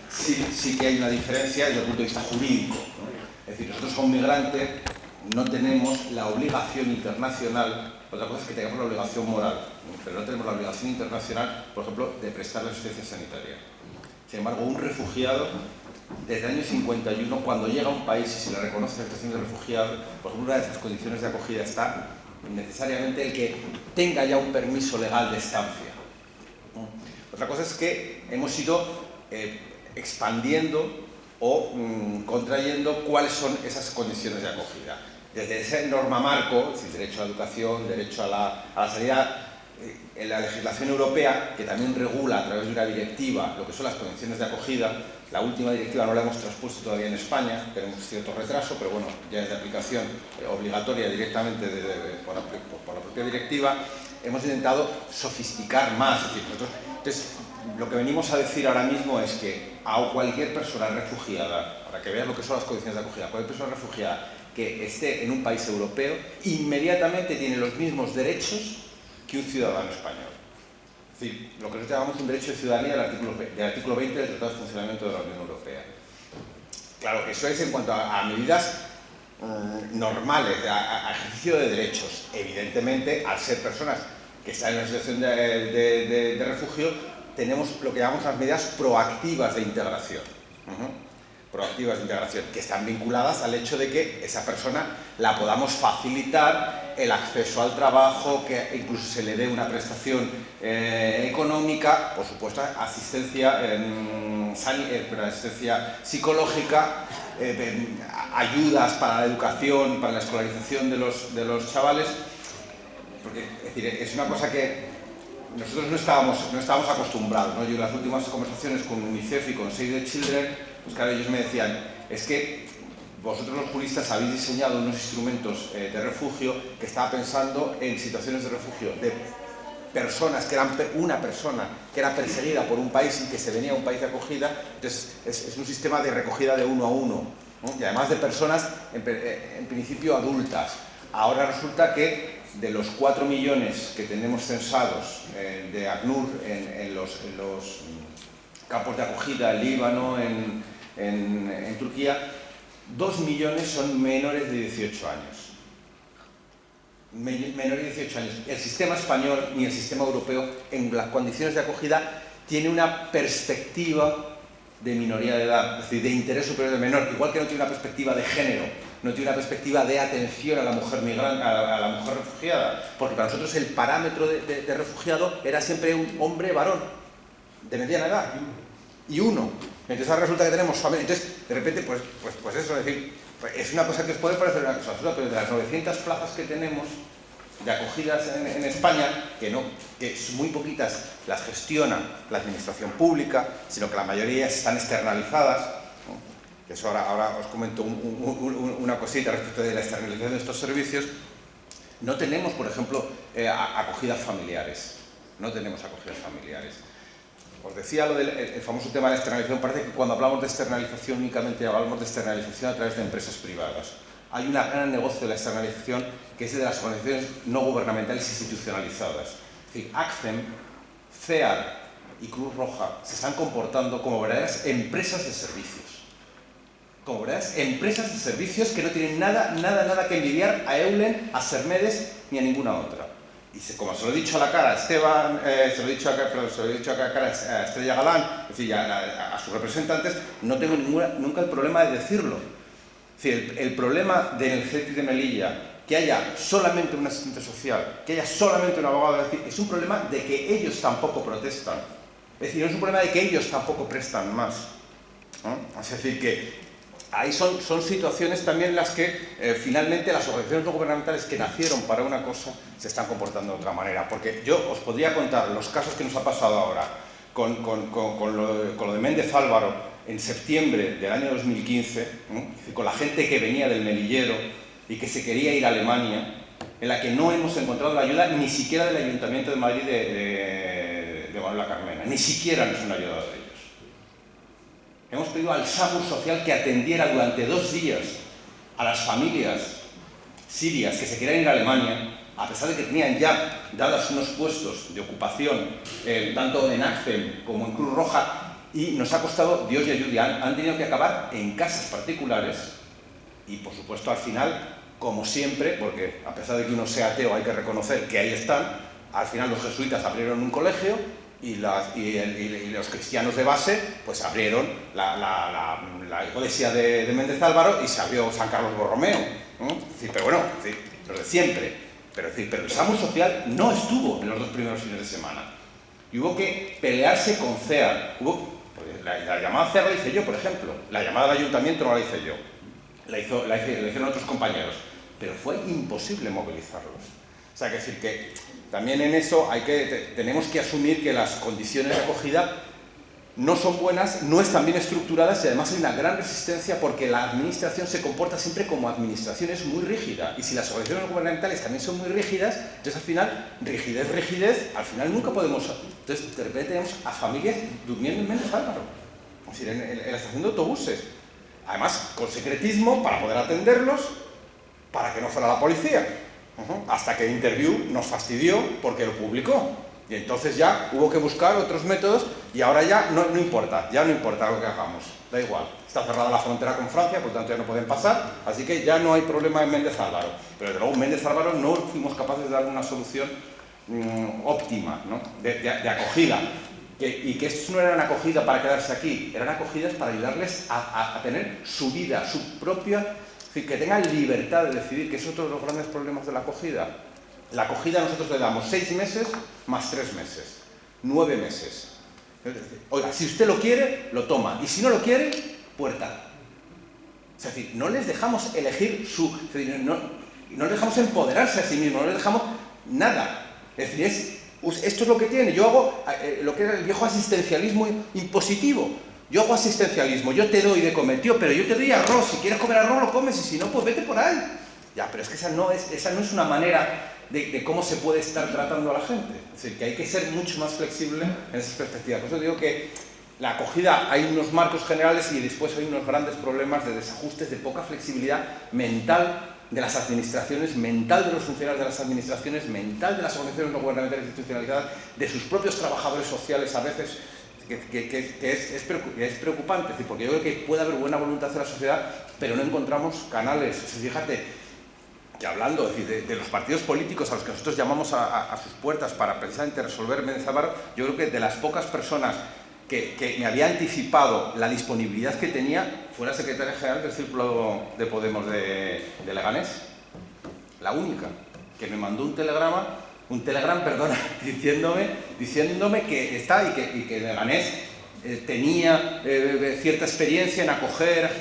sí que hay una diferencia desde el punto de vista jurídico, ¿no? Es decir, nosotros a un migrante no tenemos la obligación internacional, otra cosa es que tengamos la obligación moral, ¿no? Pero no tenemos la obligación internacional, por ejemplo, de prestarle asistencia sanitaria. Sin embargo, un refugiado, desde el año 51, cuando llega a un país y se le reconoce la situación de refugiado, por ejemplo, una de sus condiciones de acogida está necesariamente el que tenga ya un permiso legal de estancia, ¿no? Otra cosa es que hemos ido expandiendo o contrayendo cuáles son esas condiciones de acogida. Desde esa norma marco, es decir, derecho a la educación, derecho a la sanidad, en la legislación europea, que también regula a través de una directiva lo que son las condiciones de acogida. La última directiva no la hemos traspuesto todavía en España, tenemos cierto retraso, pero bueno, ya es de aplicación obligatoria directamente por la propia directiva. Hemos intentado sofisticar más, es decir, entonces, lo que venimos a decir ahora mismo es que a cualquier persona refugiada, para que veas lo que son las condiciones de acogida, cualquier persona refugiada que esté en un país europeo, inmediatamente tiene los mismos derechos que un ciudadano español. Es decir, lo que nosotros llamamos un derecho de ciudadanía del artículo 20 del Tratado de Funcionamiento de la Unión Europea. Claro, eso es en cuanto a medidas normales, a ejercicio de derechos. Evidentemente, al ser personas que están en una situación de refugio, tenemos lo que llamamos las medidas proactivas de integración. Proactivas de integración, que están vinculadas al hecho de que esa persona la podamos facilitar el acceso al trabajo, que incluso se le dé una prestación económica, por supuesto asistencia psicológica, ayudas para la educación, para la escolarización de los chavales, porque es decir, es una cosa que nosotros no estábamos acostumbrados, ¿no? Yo en las últimas conversaciones con UNICEF y con Save the Children, pues claro, ellos me decían, es que vosotros los juristas habéis diseñado unos instrumentos de refugio que estaba pensando en situaciones de refugio de personas que eran una persona que era perseguida por un país y que se venía a un país de acogida. Entonces es un sistema de recogida de uno a uno, ¿no? Y además de personas en principio adultas. Ahora resulta que de los 4 millones que tenemos censados de ACNUR en los campos de acogida en Líbano, en Turquía, 2 millones son menores de 18 años. Menores de 18 años. El sistema español ni el sistema europeo en las condiciones de acogida tiene una perspectiva de minoría de edad, es decir, de interés superior del menor, igual que no tiene una perspectiva de género, no tiene una perspectiva de atención a la mujer migrante, a la mujer refugiada, porque para nosotros el parámetro de refugiado era siempre un hombre varón de mediana edad y uno. Entonces ahora resulta que tenemos familia. Entonces, de repente, pues eso, es decir, es una cosa que os puede parecer una cosa absurda, pero de las 900 plazas que tenemos de acogidas en España, que muy poquitas las gestiona la administración pública, sino que la mayoría están externalizadas, ¿no? Eso ahora os comento una cosita respecto de la externalización de estos servicios. No tenemos, por ejemplo, acogidas familiares. No tenemos acogidas familiares. Os decía lo del famoso tema de la externalización. Parece que cuando hablamos de externalización únicamente hablamos de externalización a través de empresas privadas. Hay un gran negocio de la externalización que es de las organizaciones no gubernamentales institucionalizadas. Es decir, ACCEM, CEAR y Cruz Roja se están comportando como verdaderas empresas de servicios. Como verdaderas empresas de servicios que no tienen nada que envidiar a Eulen, a Sermedes ni a ninguna otra. Y como se lo he dicho a la cara a Esteban, se lo he dicho a la cara a Estrella Galán, es decir, a sus representantes, no tengo nunca el problema de decirlo. Es decir, el problema del CETI de Melilla, que haya solamente un asistente social, que haya solamente un abogado, es un problema de que ellos tampoco protestan. Es decir, no es un problema de que ellos tampoco prestan más, ¿no? Es decir, que ahí son situaciones también en las que finalmente las organizaciones no gubernamentales que nacieron para una cosa se están comportando de otra manera. Porque yo os podría contar los casos que nos ha pasado ahora con lo de Méndez Álvaro en septiembre del año 2015, ¿no? Con la gente que venía del Melillero y que se quería ir a Alemania, en la que no hemos encontrado la ayuda ni siquiera del Ayuntamiento de Madrid de Manuela Carmena, ni siquiera nos han ayudado de ellos. Hemos pedido al SAMUR social que atendiera durante 2 días a las familias sirias que se querían ir a Alemania, a pesar de que tenían ya dados unos puestos de ocupación, tanto en ACCEM como en Cruz Roja, y nos ha costado Dios y ayuda. Han tenido que acabar en casas particulares y, por supuesto, al final, como siempre, porque a pesar de que uno sea ateo hay que reconocer que ahí están, al final los jesuitas abrieron un colegio y los cristianos de base pues abrieron la iglesia de Méndez Álvaro y se abrió San Carlos Borromeo, ¿no? Es decir, pero bueno, es decir, lo de siempre. Pero el SAMUR social no estuvo en los 2 primeros fines de semana. Y hubo que pelearse con CEAR. La llamada CEAR la hice yo, por ejemplo. La llamada al ayuntamiento no la hice yo. La hicieron otros compañeros. Pero fue imposible movilizarlos. O sea, que decir que también en eso tenemos que asumir que las condiciones de acogida no son buenas, no están bien estructuradas y además hay una gran resistencia porque la administración se comporta siempre como administración, es muy rígida. Y si las organizaciones gubernamentales también son muy rígidas, entonces al final, rigidez, al final nunca podemos... Entonces de repente tenemos a familias durmiendo en Méndez Álvaro, es decir, en la estación de autobuses. Además, con secretismo para poder atenderlos, para que no fuera la policía. Hasta que Interview nos fastidió porque lo publicó. Y entonces ya hubo que buscar otros métodos y ahora ya no importa lo que hagamos, da igual. Está cerrada la frontera con Francia, por lo tanto ya no pueden pasar, así que ya no hay problema en Méndez Álvaro. Pero desde luego en Méndez Álvaro no fuimos capaces de dar una solución óptima, ¿no? de acogida. Y que esto no era una acogida para quedarse aquí, eran acogidas para ayudarles a tener su vida, su propia... Es decir, que tengan libertad de decidir, que es otro de los grandes problemas de la acogida. La acogida nosotros le damos 6 meses más 3 meses, 9 meses. Oiga, si usted lo quiere, lo toma, y si no lo quiere, puerta. Es decir, no les dejamos elegir es decir, no les dejamos empoderarse a sí mismos, no les dejamos nada. Es decir, esto es lo que tiene. Yo hago lo que era el viejo asistencialismo impositivo. Yo hago asistencialismo, yo te doy de comer, tío, pero yo te doy arroz. Si quieres comer arroz, lo comes, y si no, pues vete por ahí. Ya, pero es que esa no es una manera de cómo se puede estar tratando a la gente. Es decir, que hay que ser mucho más flexible en esas perspectivas. Por eso digo que la acogida, hay unos marcos generales y después hay unos grandes problemas de desajustes, de poca flexibilidad mental de las administraciones, mental de los funcionarios de las administraciones, mental de las organizaciones no gubernamentales institucionalizadas, de sus propios trabajadores sociales a veces, que es preocupante, es decir, porque yo creo que puede haber buena voluntad de la sociedad, pero no encontramos canales. O sea, fíjate, que hablando es decir, de los partidos políticos a los que nosotros llamamos a sus puertas para precisamente resolver Méndez Álvaro, yo creo que de las pocas personas que me había anticipado la disponibilidad que tenía fue la secretaria general del Círculo de Podemos de Leganés, la única, que me mandó un telegram, diciéndome que está y que Leganés tenía cierta experiencia en acoger.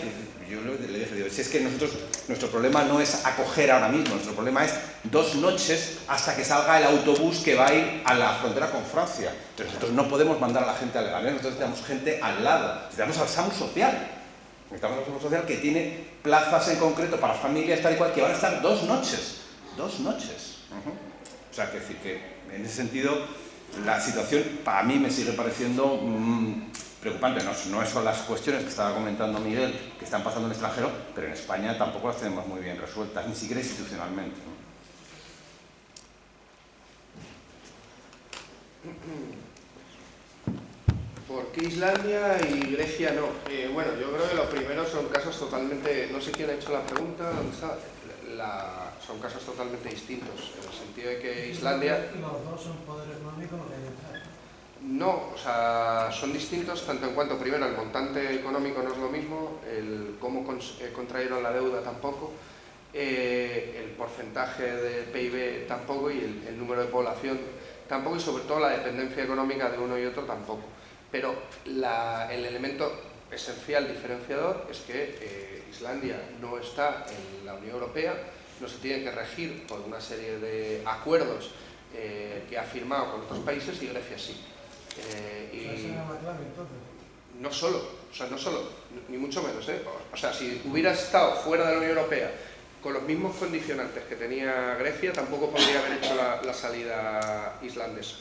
Yo le dije, digo, si es que nuestro problema no es acoger ahora mismo, nuestro problema es 2 noches hasta que salga el autobús que va a ir a la frontera con Francia. Entonces nosotros no podemos mandar a la gente a Leganés, nosotros necesitamos gente al lado, necesitamos al SAMUR social. Necesitamos al SAMUR social que tiene plazas en concreto para familias tal y cual, que van a estar 2 noches. 2 noches. O sea, que decir que en ese sentido la situación para mí me sigue pareciendo preocupante. No son las cuestiones que estaba comentando Miguel que están pasando en el extranjero, pero en España tampoco las tenemos muy bien resueltas, ni siquiera institucionalmente, ¿no? ¿Por qué Islandia y Grecia no? Bueno, yo creo que los primeros son casos totalmente... No sé quién ha hecho la pregunta, ¿dónde está? Son casos totalmente distintos, en el sentido de que Islandia... Los dos son poder económico, no deben entrar. No, o sea, son distintos tanto en cuanto, primero, el montante económico no es lo mismo, el cómo contrayeron la deuda tampoco, el porcentaje del PIB tampoco y el número de población tampoco, y sobre todo la dependencia económica de uno y otro tampoco. Pero el elemento esencial diferenciador es que Islandia no está en la Unión Europea, no se tiene que regir por una serie de acuerdos que ha firmado con otros países, y Grecia sí. Esa era la clave, entonces. No solo, ni mucho menos, ¿eh? O sea, si hubiera estado fuera de la Unión Europea con los mismos condicionantes que tenía Grecia, tampoco podría haber hecho la salida islandesa.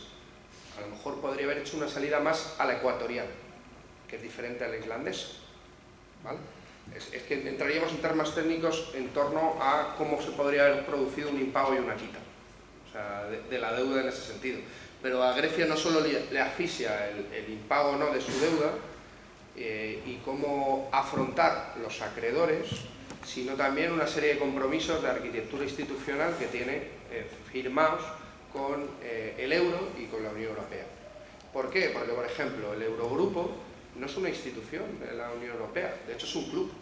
A lo mejor podría haber hecho una salida más a la ecuatoriana, que es diferente a la islandesa, ¿vale? Es que entraríamos en temas técnicos en torno a cómo se podría haber producido un impago y una quita, o sea, de la deuda en ese sentido. Pero a Grecia no solo le asfixia el impago no de su deuda y cómo afrontar los acreedores, sino también una serie de compromisos de arquitectura institucional que tiene firmados con el euro y con la Unión Europea. ¿Por qué? Porque, por ejemplo, el Eurogrupo no es una institución de la Unión Europea, de hecho es un club.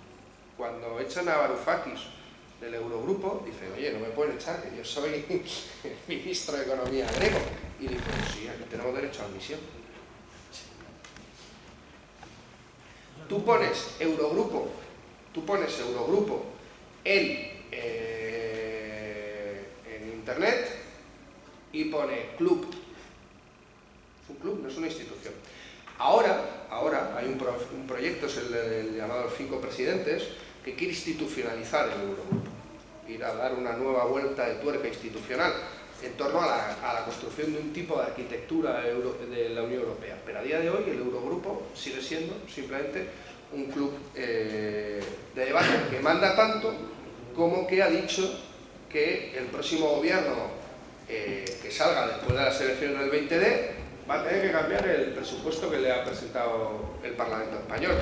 Cuando echan a Varoufakis del Eurogrupo, dicen, oye, no me pueden echar, que yo soy el ministro de Economía griego. Y dicen, sí, aquí tenemos derecho a admisión. Tú pones Eurogrupo en internet y pone club. Es un club, no es una institución. Ahora hay un proyecto, es el llamado Los 5 Presidentes, que quiere institucionalizar el Eurogrupo, ir a dar una nueva vuelta de tuerca institucional en torno a la construcción de un tipo de arquitectura de la Unión Europea. Pero a día de hoy el Eurogrupo sigue siendo simplemente un club de debate que manda tanto como que ha dicho que el próximo gobierno que salga después de las elecciones del 20D va a tener que cambiar el presupuesto que le ha presentado el Parlamento español.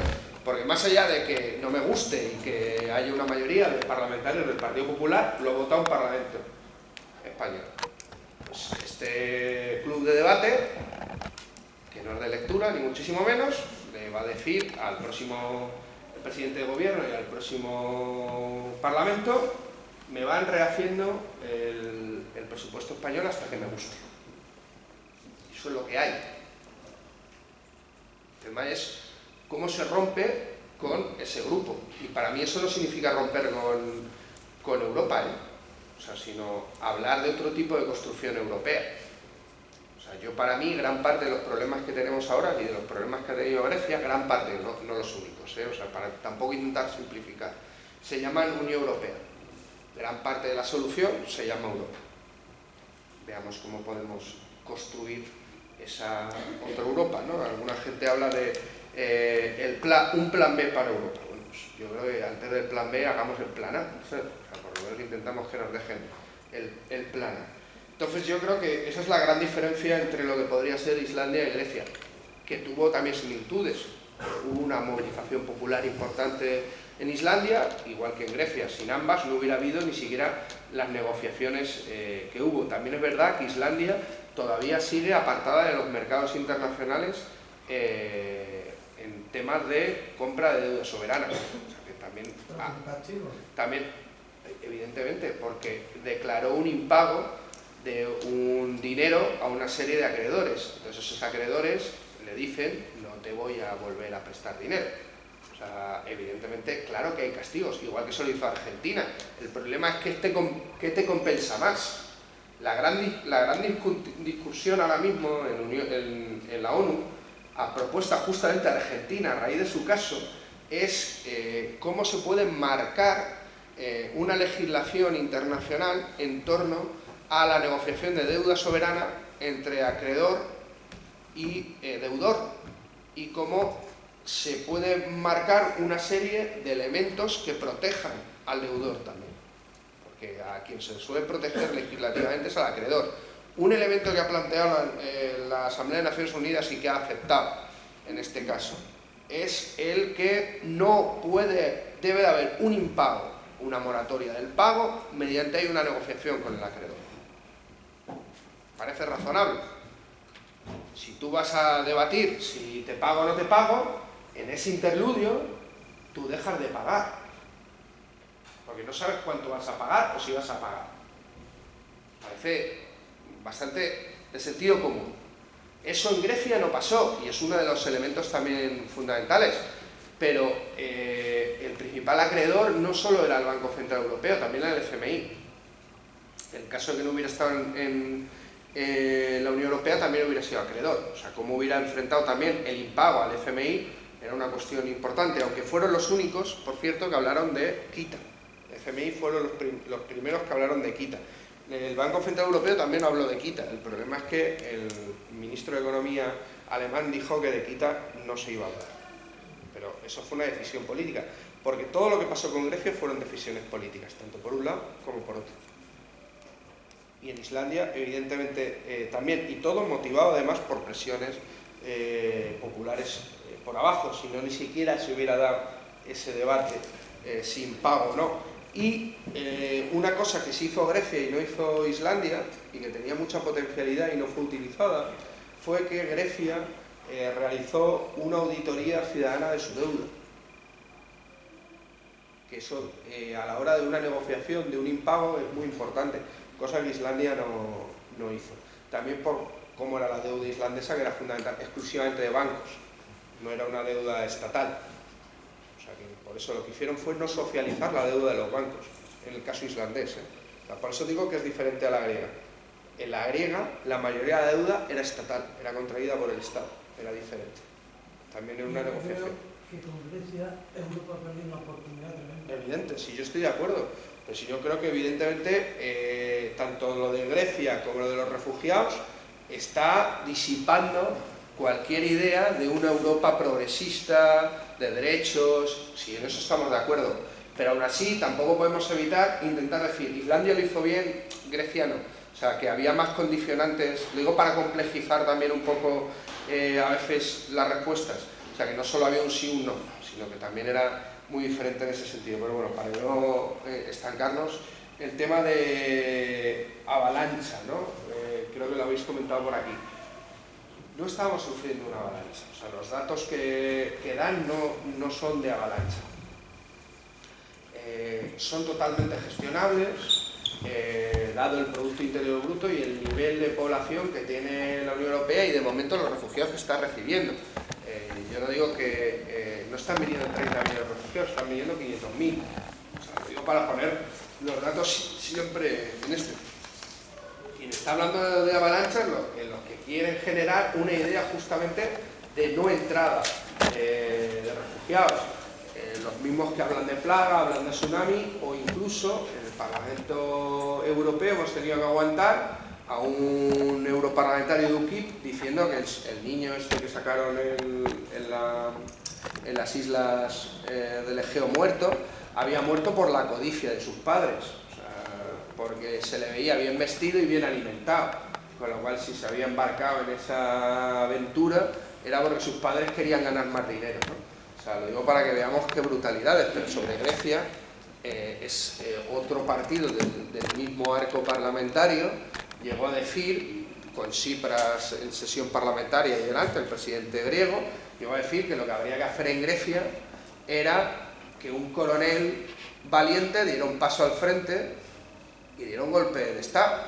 Porque más allá de que no me guste y que haya una mayoría de parlamentarios del Partido Popular, lo ha votado un Parlamento español. Pues este club de debate, que no es de lectura ni muchísimo menos, le va a decir al próximo presidente de gobierno y al próximo Parlamento, me van rehaciendo el presupuesto español hasta que me guste. Eso es lo que hay. El tema es cómo se rompe con ese grupo. Y para mí eso no significa romper con Europa, o sea, sino hablar de otro tipo de construcción europea. O sea, para mí, gran parte de los problemas que tenemos ahora y de los problemas que ha tenido Grecia, gran parte, no los únicos, o sea, para tampoco intentar simplificar, se llaman Unión Europea. Gran parte de la solución se llama Europa. Veamos cómo podemos construir esa otra Europa, ¿no? Alguna gente habla de un plan B para Europa. Bueno, pues yo creo que antes del plan B hagamos el plan A, ¿no? O sea, por lo menos intentamos que nos dejen el plan A. Entonces yo creo que esa es la gran diferencia entre lo que podría ser Islandia y Grecia, que tuvo también similitudes. Hubo una movilización popular importante en Islandia, igual que en Grecia. Sin ambas no hubiera habido ni siquiera las negociaciones que hubo. También es verdad que Islandia todavía sigue apartada de los mercados internacionales en temas de compra de deuda soberana. O sea, que también, evidentemente, porque declaró un impago de un dinero a una serie de acreedores. Entonces esos acreedores le dicen, no te voy a volver a prestar dinero. O sea, evidentemente, claro que hay castigos, igual que eso lo hizo Argentina. El problema es que ¿qué te compensa más? La gran discusión ahora mismo en la ONU, a propuesta justamente de Argentina, a raíz de su caso, es cómo se puede marcar una legislación internacional en torno a la negociación de deuda soberana entre acreedor y deudor, y cómo se puede marcar una serie de elementos que protejan al deudor también, porque a quien se suele proteger legislativamente es al acreedor. Un elemento que ha planteado la Asamblea de Naciones Unidas y que ha aceptado en este caso, es el que no puede, debe de haber un impago, una moratoria del pago, mediante una negociación con el acreedor. ¿Parece razonable? Si tú vas a debatir si te pago o no te pago, en ese interludio tú dejas de pagar, porque no sabes cuánto vas a pagar o si vas a pagar. Parece bastante de sentido común. Eso en Grecia no pasó y es uno de los elementos también fundamentales, pero el principal acreedor no solo era el Banco Central Europeo, también era el FMI. En el caso de que no hubiera estado en la Unión Europea, también hubiera sido acreedor. O sea, cómo hubiera enfrentado también el impago al FMI era una cuestión importante, aunque fueron los únicos, por cierto, que hablaron de quita. El FMI fueron los primeros que hablaron de quita. El Banco Central Europeo también habló de quita. El problema es que el ministro de Economía alemán dijo que de quita no se iba a hablar. Pero eso fue una decisión política, porque todo lo que pasó con Grecia fueron decisiones políticas, tanto por un lado como por otro. Y en Islandia, evidentemente, también, y todo motivado además por presiones populares por abajo, si no ni siquiera se hubiera dado ese debate sin pago o no. Y una cosa que sí hizo Grecia y no hizo Islandia, y que tenía mucha potencialidad y no fue utilizada, fue que Grecia realizó una auditoría ciudadana de su deuda. Que eso, a la hora de una negociación, de un impago, es muy importante, cosa que Islandia no hizo. También por cómo era la deuda islandesa, que era fundamental, exclusivamente de bancos, no era una deuda estatal. O sea que por eso lo que hicieron fue no socializar la deuda de los bancos, en el caso islandés. Por eso digo que es diferente a la griega. En la griega, la mayoría de la deuda era estatal, era contraída por el Estado, era diferente. También en una negociación. Que con Grecia Europa perdió una oportunidad tremenda. Evidente, sí, yo estoy de acuerdo. Pero sí, yo creo que evidentemente tanto lo de Grecia como lo de los refugiados está disipando cualquier idea de una Europa progresista, de derechos, sí, en eso estamos de acuerdo. Pero aún así tampoco podemos evitar intentar decir, Islandia lo hizo bien, Grecia no. O sea, que había más condicionantes, lo digo para complejizar también un poco a veces las respuestas. O sea, que no solo había un sí o un no, sino que también era muy diferente en ese sentido. Pero bueno, para no estancarnos, el tema de avalancha, ¿no? Creo que lo habéis comentado por aquí. No estamos sufriendo una avalancha. O sea, los datos que dan no son de avalancha. Son totalmente gestionables, dado el Producto Interior Bruto y el nivel de población que tiene la Unión Europea y de momento los refugiados que está recibiendo. Yo no digo que no están viniendo 30 millones de refugiados, están viniendo 500.000. O sea, lo digo para poner los datos siempre en este. Quien está hablando de avalanchas, los que quieren generar una idea justamente de no entrada de refugiados. Los mismos que hablan de plaga, hablan de tsunami, o incluso en el Parlamento Europeo hemos tenido que aguantar a un europarlamentario de UKIP diciendo que el niño este que sacaron en las islas del Egeo muerto, había muerto por la codicia de sus padres, o sea, porque se le veía bien vestido y bien alimentado, con lo cual si se había embarcado en esa aventura era porque sus padres querían ganar más dinero, ¿no? O sea, lo digo para que veamos qué brutalidades, pero sobre Grecia es otro partido del mismo arco parlamentario, llegó a decir, con Tsipras en sesión parlamentaria y delante, el presidente griego, llegó a decir que lo que habría que hacer en Grecia era que un coronel valiente diera un paso al frente y diera un golpe de Estado,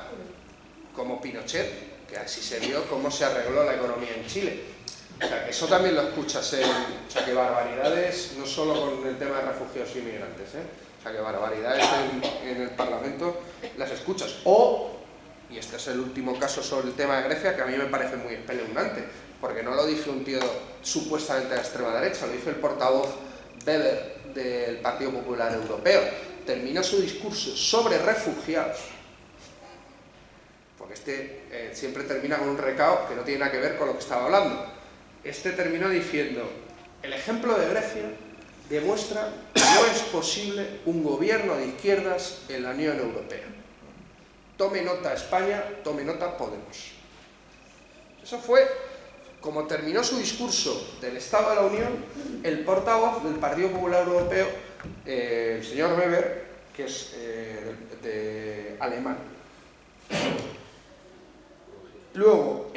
como Pinochet, que así se vio cómo se arregló la economía en Chile. O sea, que eso también lo escuchas o sea, que barbaridades, no solo con el tema de refugiados e inmigrantes, o sea, que barbaridades en el Parlamento las escuchas. O, y este es el último caso sobre el tema de Grecia, que a mí me parece muy espeluznante, porque no lo dice un tío supuestamente de la extrema derecha, lo dice el portavoz Weber del Partido Popular Europeo. Termina su discurso sobre refugiados, porque siempre termina con un recao que no tiene nada que ver con lo que estaba hablando. Este terminó diciendo, el ejemplo de Grecia demuestra que no es posible un gobierno de izquierdas en la Unión Europea. Tome nota España, tome nota Podemos. Eso fue como terminó su discurso del Estado de la Unión, el portavoz del Partido Popular Europeo, el señor Weber, que es de alemán. Luego,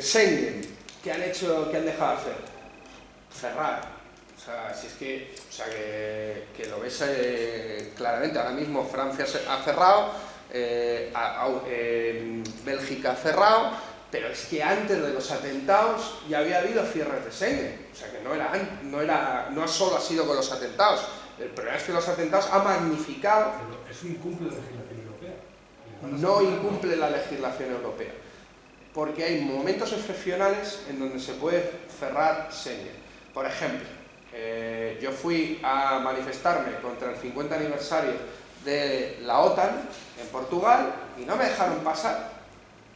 Schengen, ¿qué han dejado de hacer? Cerrar. O sea, si es que, que lo ves claramente, ahora mismo Francia ha cerrado, Bélgica ha cerrado, pero es que antes de los atentados ya había habido cierres de Schengen. O sea, que no solo ha sido con los atentados. El problema es que los atentados han magnificado. Pero eso incumple la legislación europea. No incumple la legislación europea, porque hay momentos excepcionales en donde se puede cerrar Schengen. Por ejemplo, yo fui a manifestarme contra el 50 aniversario de la OTAN en Portugal y no me dejaron pasar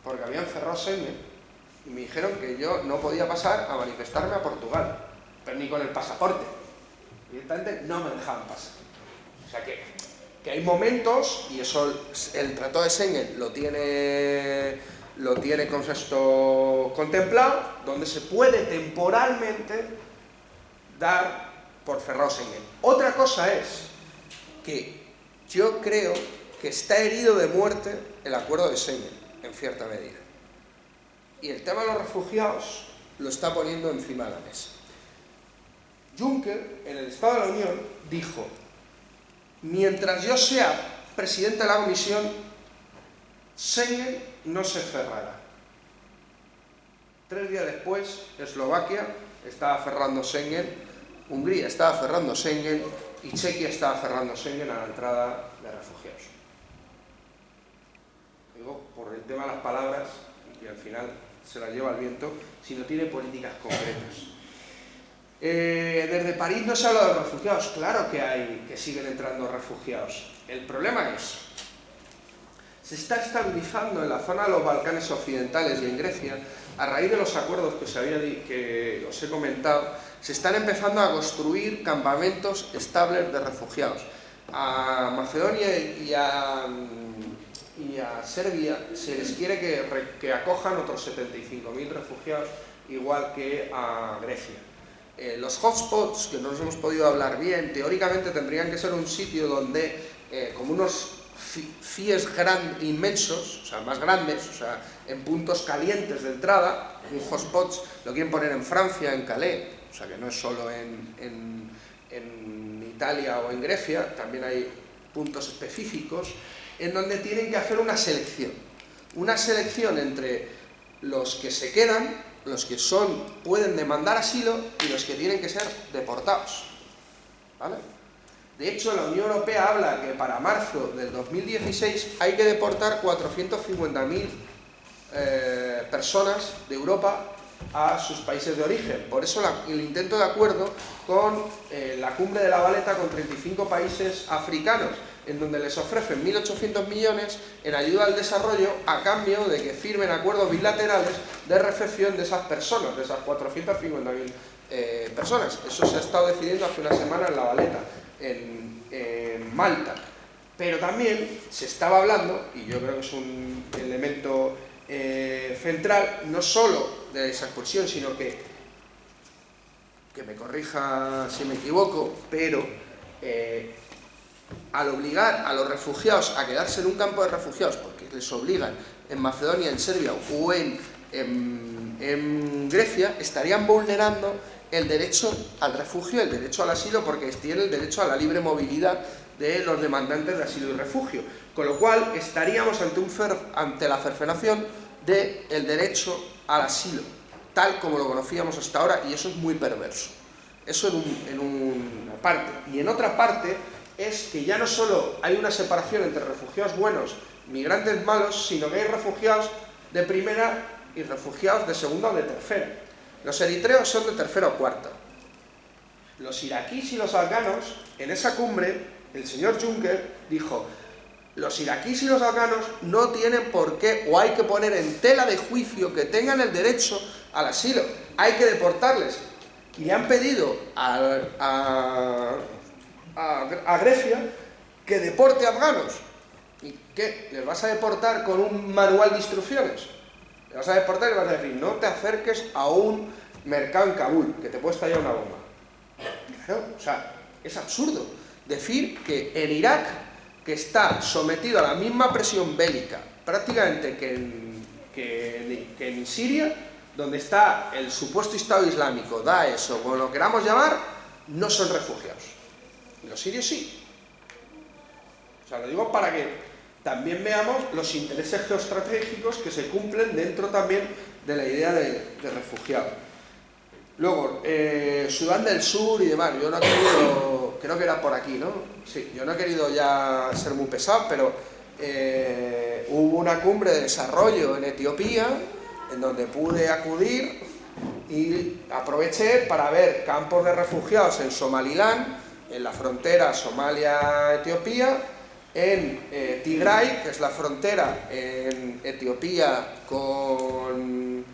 porque habían cerrado Schengen y me dijeron que yo no podía pasar a manifestarme a Portugal, pero ni con el pasaporte. Directamente no me dejaban pasar. O sea que hay momentos, y eso el Tratado de Schengen lo tiene con esto contemplado, donde se puede temporalmente dar por cerrado Schengen. Otra cosa es que yo creo que está herido de muerte el acuerdo de Schengen, en cierta medida. Y el tema de los refugiados lo está poniendo encima de la mesa. Juncker, en el Estado de la Unión, dijo: mientras yo sea presidente de la Comisión, Schengen no se cerrará. 3 días después, Eslovaquia estaba cerrando Schengen, Hungría estaba cerrando Schengen y Chequia estaba cerrando Schengen a la entrada de refugiados. Digo, por el tema de las palabras, y al final se las lleva el viento, si no tiene políticas concretas. Desde París no se habla de los refugiados. Claro que siguen entrando refugiados. El problema es, se está estabilizando en la zona de los Balcanes occidentales y en Grecia, a raíz de los acuerdos que os he comentado, se están empezando a construir campamentos estables de refugiados. A Macedonia y a Serbia se les quiere que acojan otros 75.000 refugiados, igual que a Grecia. Los hotspots, que no nos hemos podido hablar bien, teóricamente tendrían que ser un sitio donde, como unos CIES inmensos, o sea, más grandes, o sea, en puntos calientes de entrada, un hotspot lo quieren poner en Francia, en Calais, o sea, que no es solo en Italia o en Grecia, también hay puntos específicos, en donde tienen que hacer una selección entre los que se quedan, los que pueden demandar asilo y los que tienen que ser deportados, ¿vale? De hecho, la Unión Europea habla que para marzo del 2016 hay que deportar 450.000 personas de Europa a sus países de origen. Por eso el intento de acuerdo con la cumbre de La Valeta con 35 países africanos, en donde les ofrecen 1.800 millones en ayuda al desarrollo a cambio de que firmen acuerdos bilaterales de recepción de esas personas, de esas 450.000 personas. Eso se ha estado decidiendo hace una semana en La Valeta, en Malta. Pero también se estaba hablando, y yo creo que es un elemento central, no solo de esa expulsión, sino que me corrija si me equivoco, pero al obligar a los refugiados a quedarse en un campo de refugiados, porque les obligan en Macedonia, en Serbia o en Grecia, estarían vulnerando el derecho al refugio, el derecho al asilo, porque tiene el derecho a la libre movilidad de los demandantes de asilo y refugio. Con lo cual estaríamos ante la cercenación del derecho al asilo, tal como lo conocíamos hasta ahora, y eso es muy perverso. Eso en una parte. Y en otra parte es que ya no solo hay una separación entre refugiados buenos, migrantes malos, sino que hay refugiados de primera y refugiados de segunda o de tercera. Los eritreos son de tercera o cuarta. Los iraquíes y los afganos, en esa cumbre, el señor Juncker dijo: los iraquíes y los afganos no tienen por qué, o hay que poner en tela de juicio que tengan el derecho al asilo, hay que deportarles. Y le han pedido a Grecia que deporte afganos. ¿Y qué? ¿Les vas a deportar con un manual de instrucciones? Le vas a deportar y le vas a decir, no te acerques a un mercado en Kabul, que te puede estallar una bomba. Claro, o sea, es absurdo decir que en Irak, que está sometido a la misma presión bélica prácticamente que en Siria, donde está el supuesto Estado Islámico, Daesh o como lo queramos llamar, no son refugiados. Y los sirios sí. O sea, lo digo para que también veamos los intereses geoestratégicos que se cumplen dentro también de la idea de refugiado. Luego, Sudán del Sur y demás, yo no he querido, creo que era por aquí, ¿no? Sí, yo no he querido ya ser muy pesado, pero hubo una cumbre de desarrollo en Etiopía, en donde pude acudir y aproveché para ver campos de refugiados en Somaliland, en la frontera Somalia-Etiopía, en Tigray, que es la frontera en Etiopía con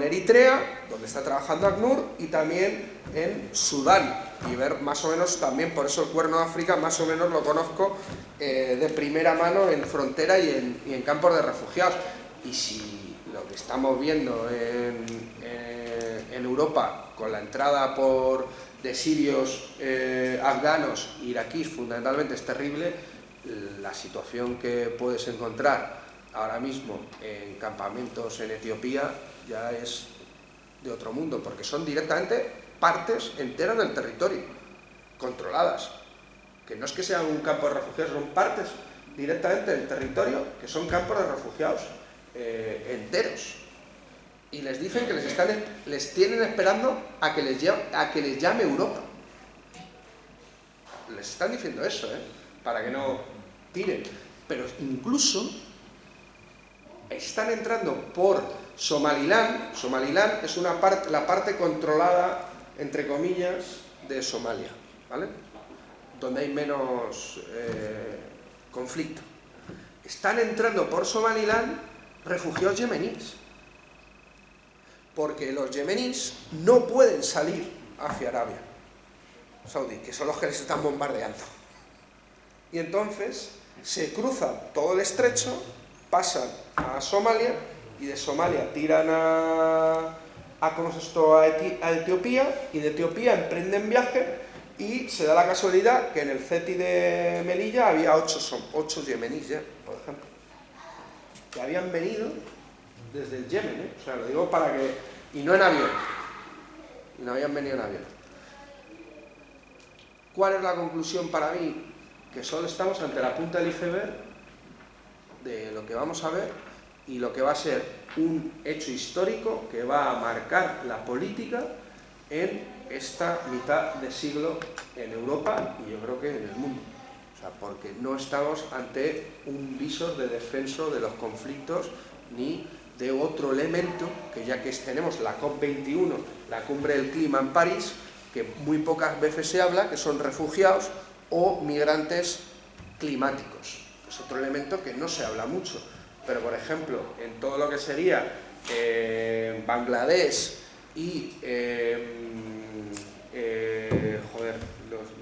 Eritrea, donde está trabajando ACNUR, y también en Sudán, y ver más o menos también, por eso el Cuerno de África más o menos lo conozco de primera mano en frontera y en campos de refugiados. Y si lo que estamos viendo en Europa, con la entrada de sirios, afganos, iraquíes fundamentalmente, es terrible, la situación que puedes encontrar ahora mismo en campamentos en Etiopía ya es de otro mundo, porque son directamente partes enteras del territorio, controladas, que no es que sean un campo de refugiados, son partes directamente del territorio, que son campos de refugiados enteros, y les dicen que les tienen esperando a que les llame Europa. Les están diciendo eso, para que no tiren, pero incluso están entrando por Somaliland. Somaliland es la parte controlada, entre comillas, de Somalia, ¿vale? Donde hay menos conflicto. Están entrando por Somaliland refugiados yemeníes, porque los yemeníes no pueden salir hacia Arabia Saudí, que son los que les están bombardeando. Y entonces se cruzan todo el estrecho, pasan a Somalia, y de Somalia tiran a Etiopía, y de Etiopía emprenden viaje, y se da la casualidad que en el CETI de Melilla había 8 yemeníes ya, por ejemplo, que habían venido desde el Yemen, o sea, lo digo para que... y no en avión, y no habían venido en avión. ¿Cuál es la conclusión para mí? Que solo estamos ante la punta del iceberg de lo que vamos a ver y lo que va a ser un hecho histórico que va a marcar la política en esta mitad de siglo en Europa y yo creo que en el mundo. O sea, porque no estamos ante un visor de descenso de los conflictos ni de otro elemento que ya que tenemos la COP21, la cumbre del clima en París, que muy pocas veces se habla, que son refugiados o migrantes climáticos. Es otro elemento que no se habla mucho, pero por ejemplo, en todo lo que sería Bangladesh y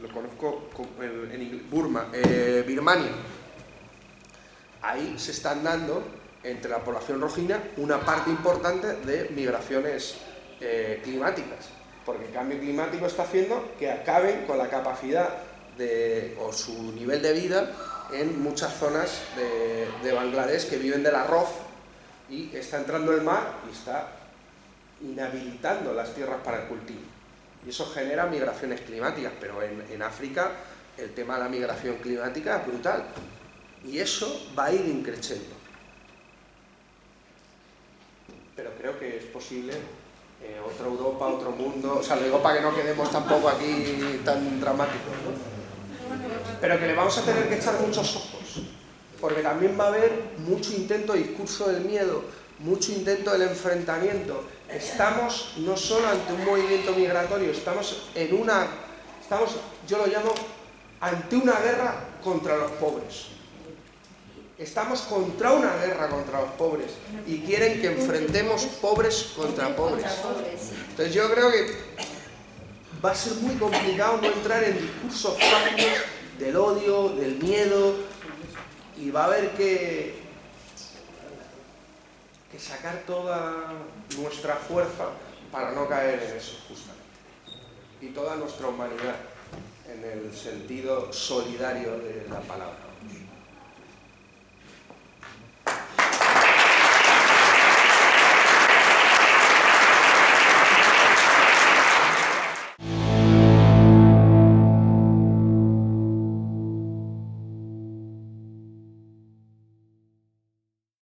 lo conozco en Birmania, ahí se están dando entre la población rohingya una parte importante de migraciones climáticas, porque el cambio climático está haciendo que acaben con la capacidad o su nivel de vida en muchas zonas de Bangladesh que viven del arroz, y está entrando el mar y está inhabilitando las tierras para el cultivo, y eso genera migraciones climáticas. Pero en África el tema de la migración climática es brutal y eso va a ir increciendo, pero creo que es posible otra Europa, otro mundo. O sea, lo digo para que no quedemos tampoco aquí tan dramáticos, ¿no? Pero que le vamos a tener que echar muchos ojos, porque también va a haber mucho intento de discurso del miedo, mucho intento del enfrentamiento. Estamos no solo ante un movimiento migratorio, estamos, yo lo llamo, ante una guerra contra los pobres. Estamos contra una guerra contra los pobres y quieren que enfrentemos pobres contra pobres. Entonces yo creo que va a ser muy complicado no entrar en discursos fáciles del odio, del miedo, y va a haber que que sacar toda nuestra fuerza para no caer en eso, justamente. Y toda nuestra humanidad, en el sentido solidario de la palabra.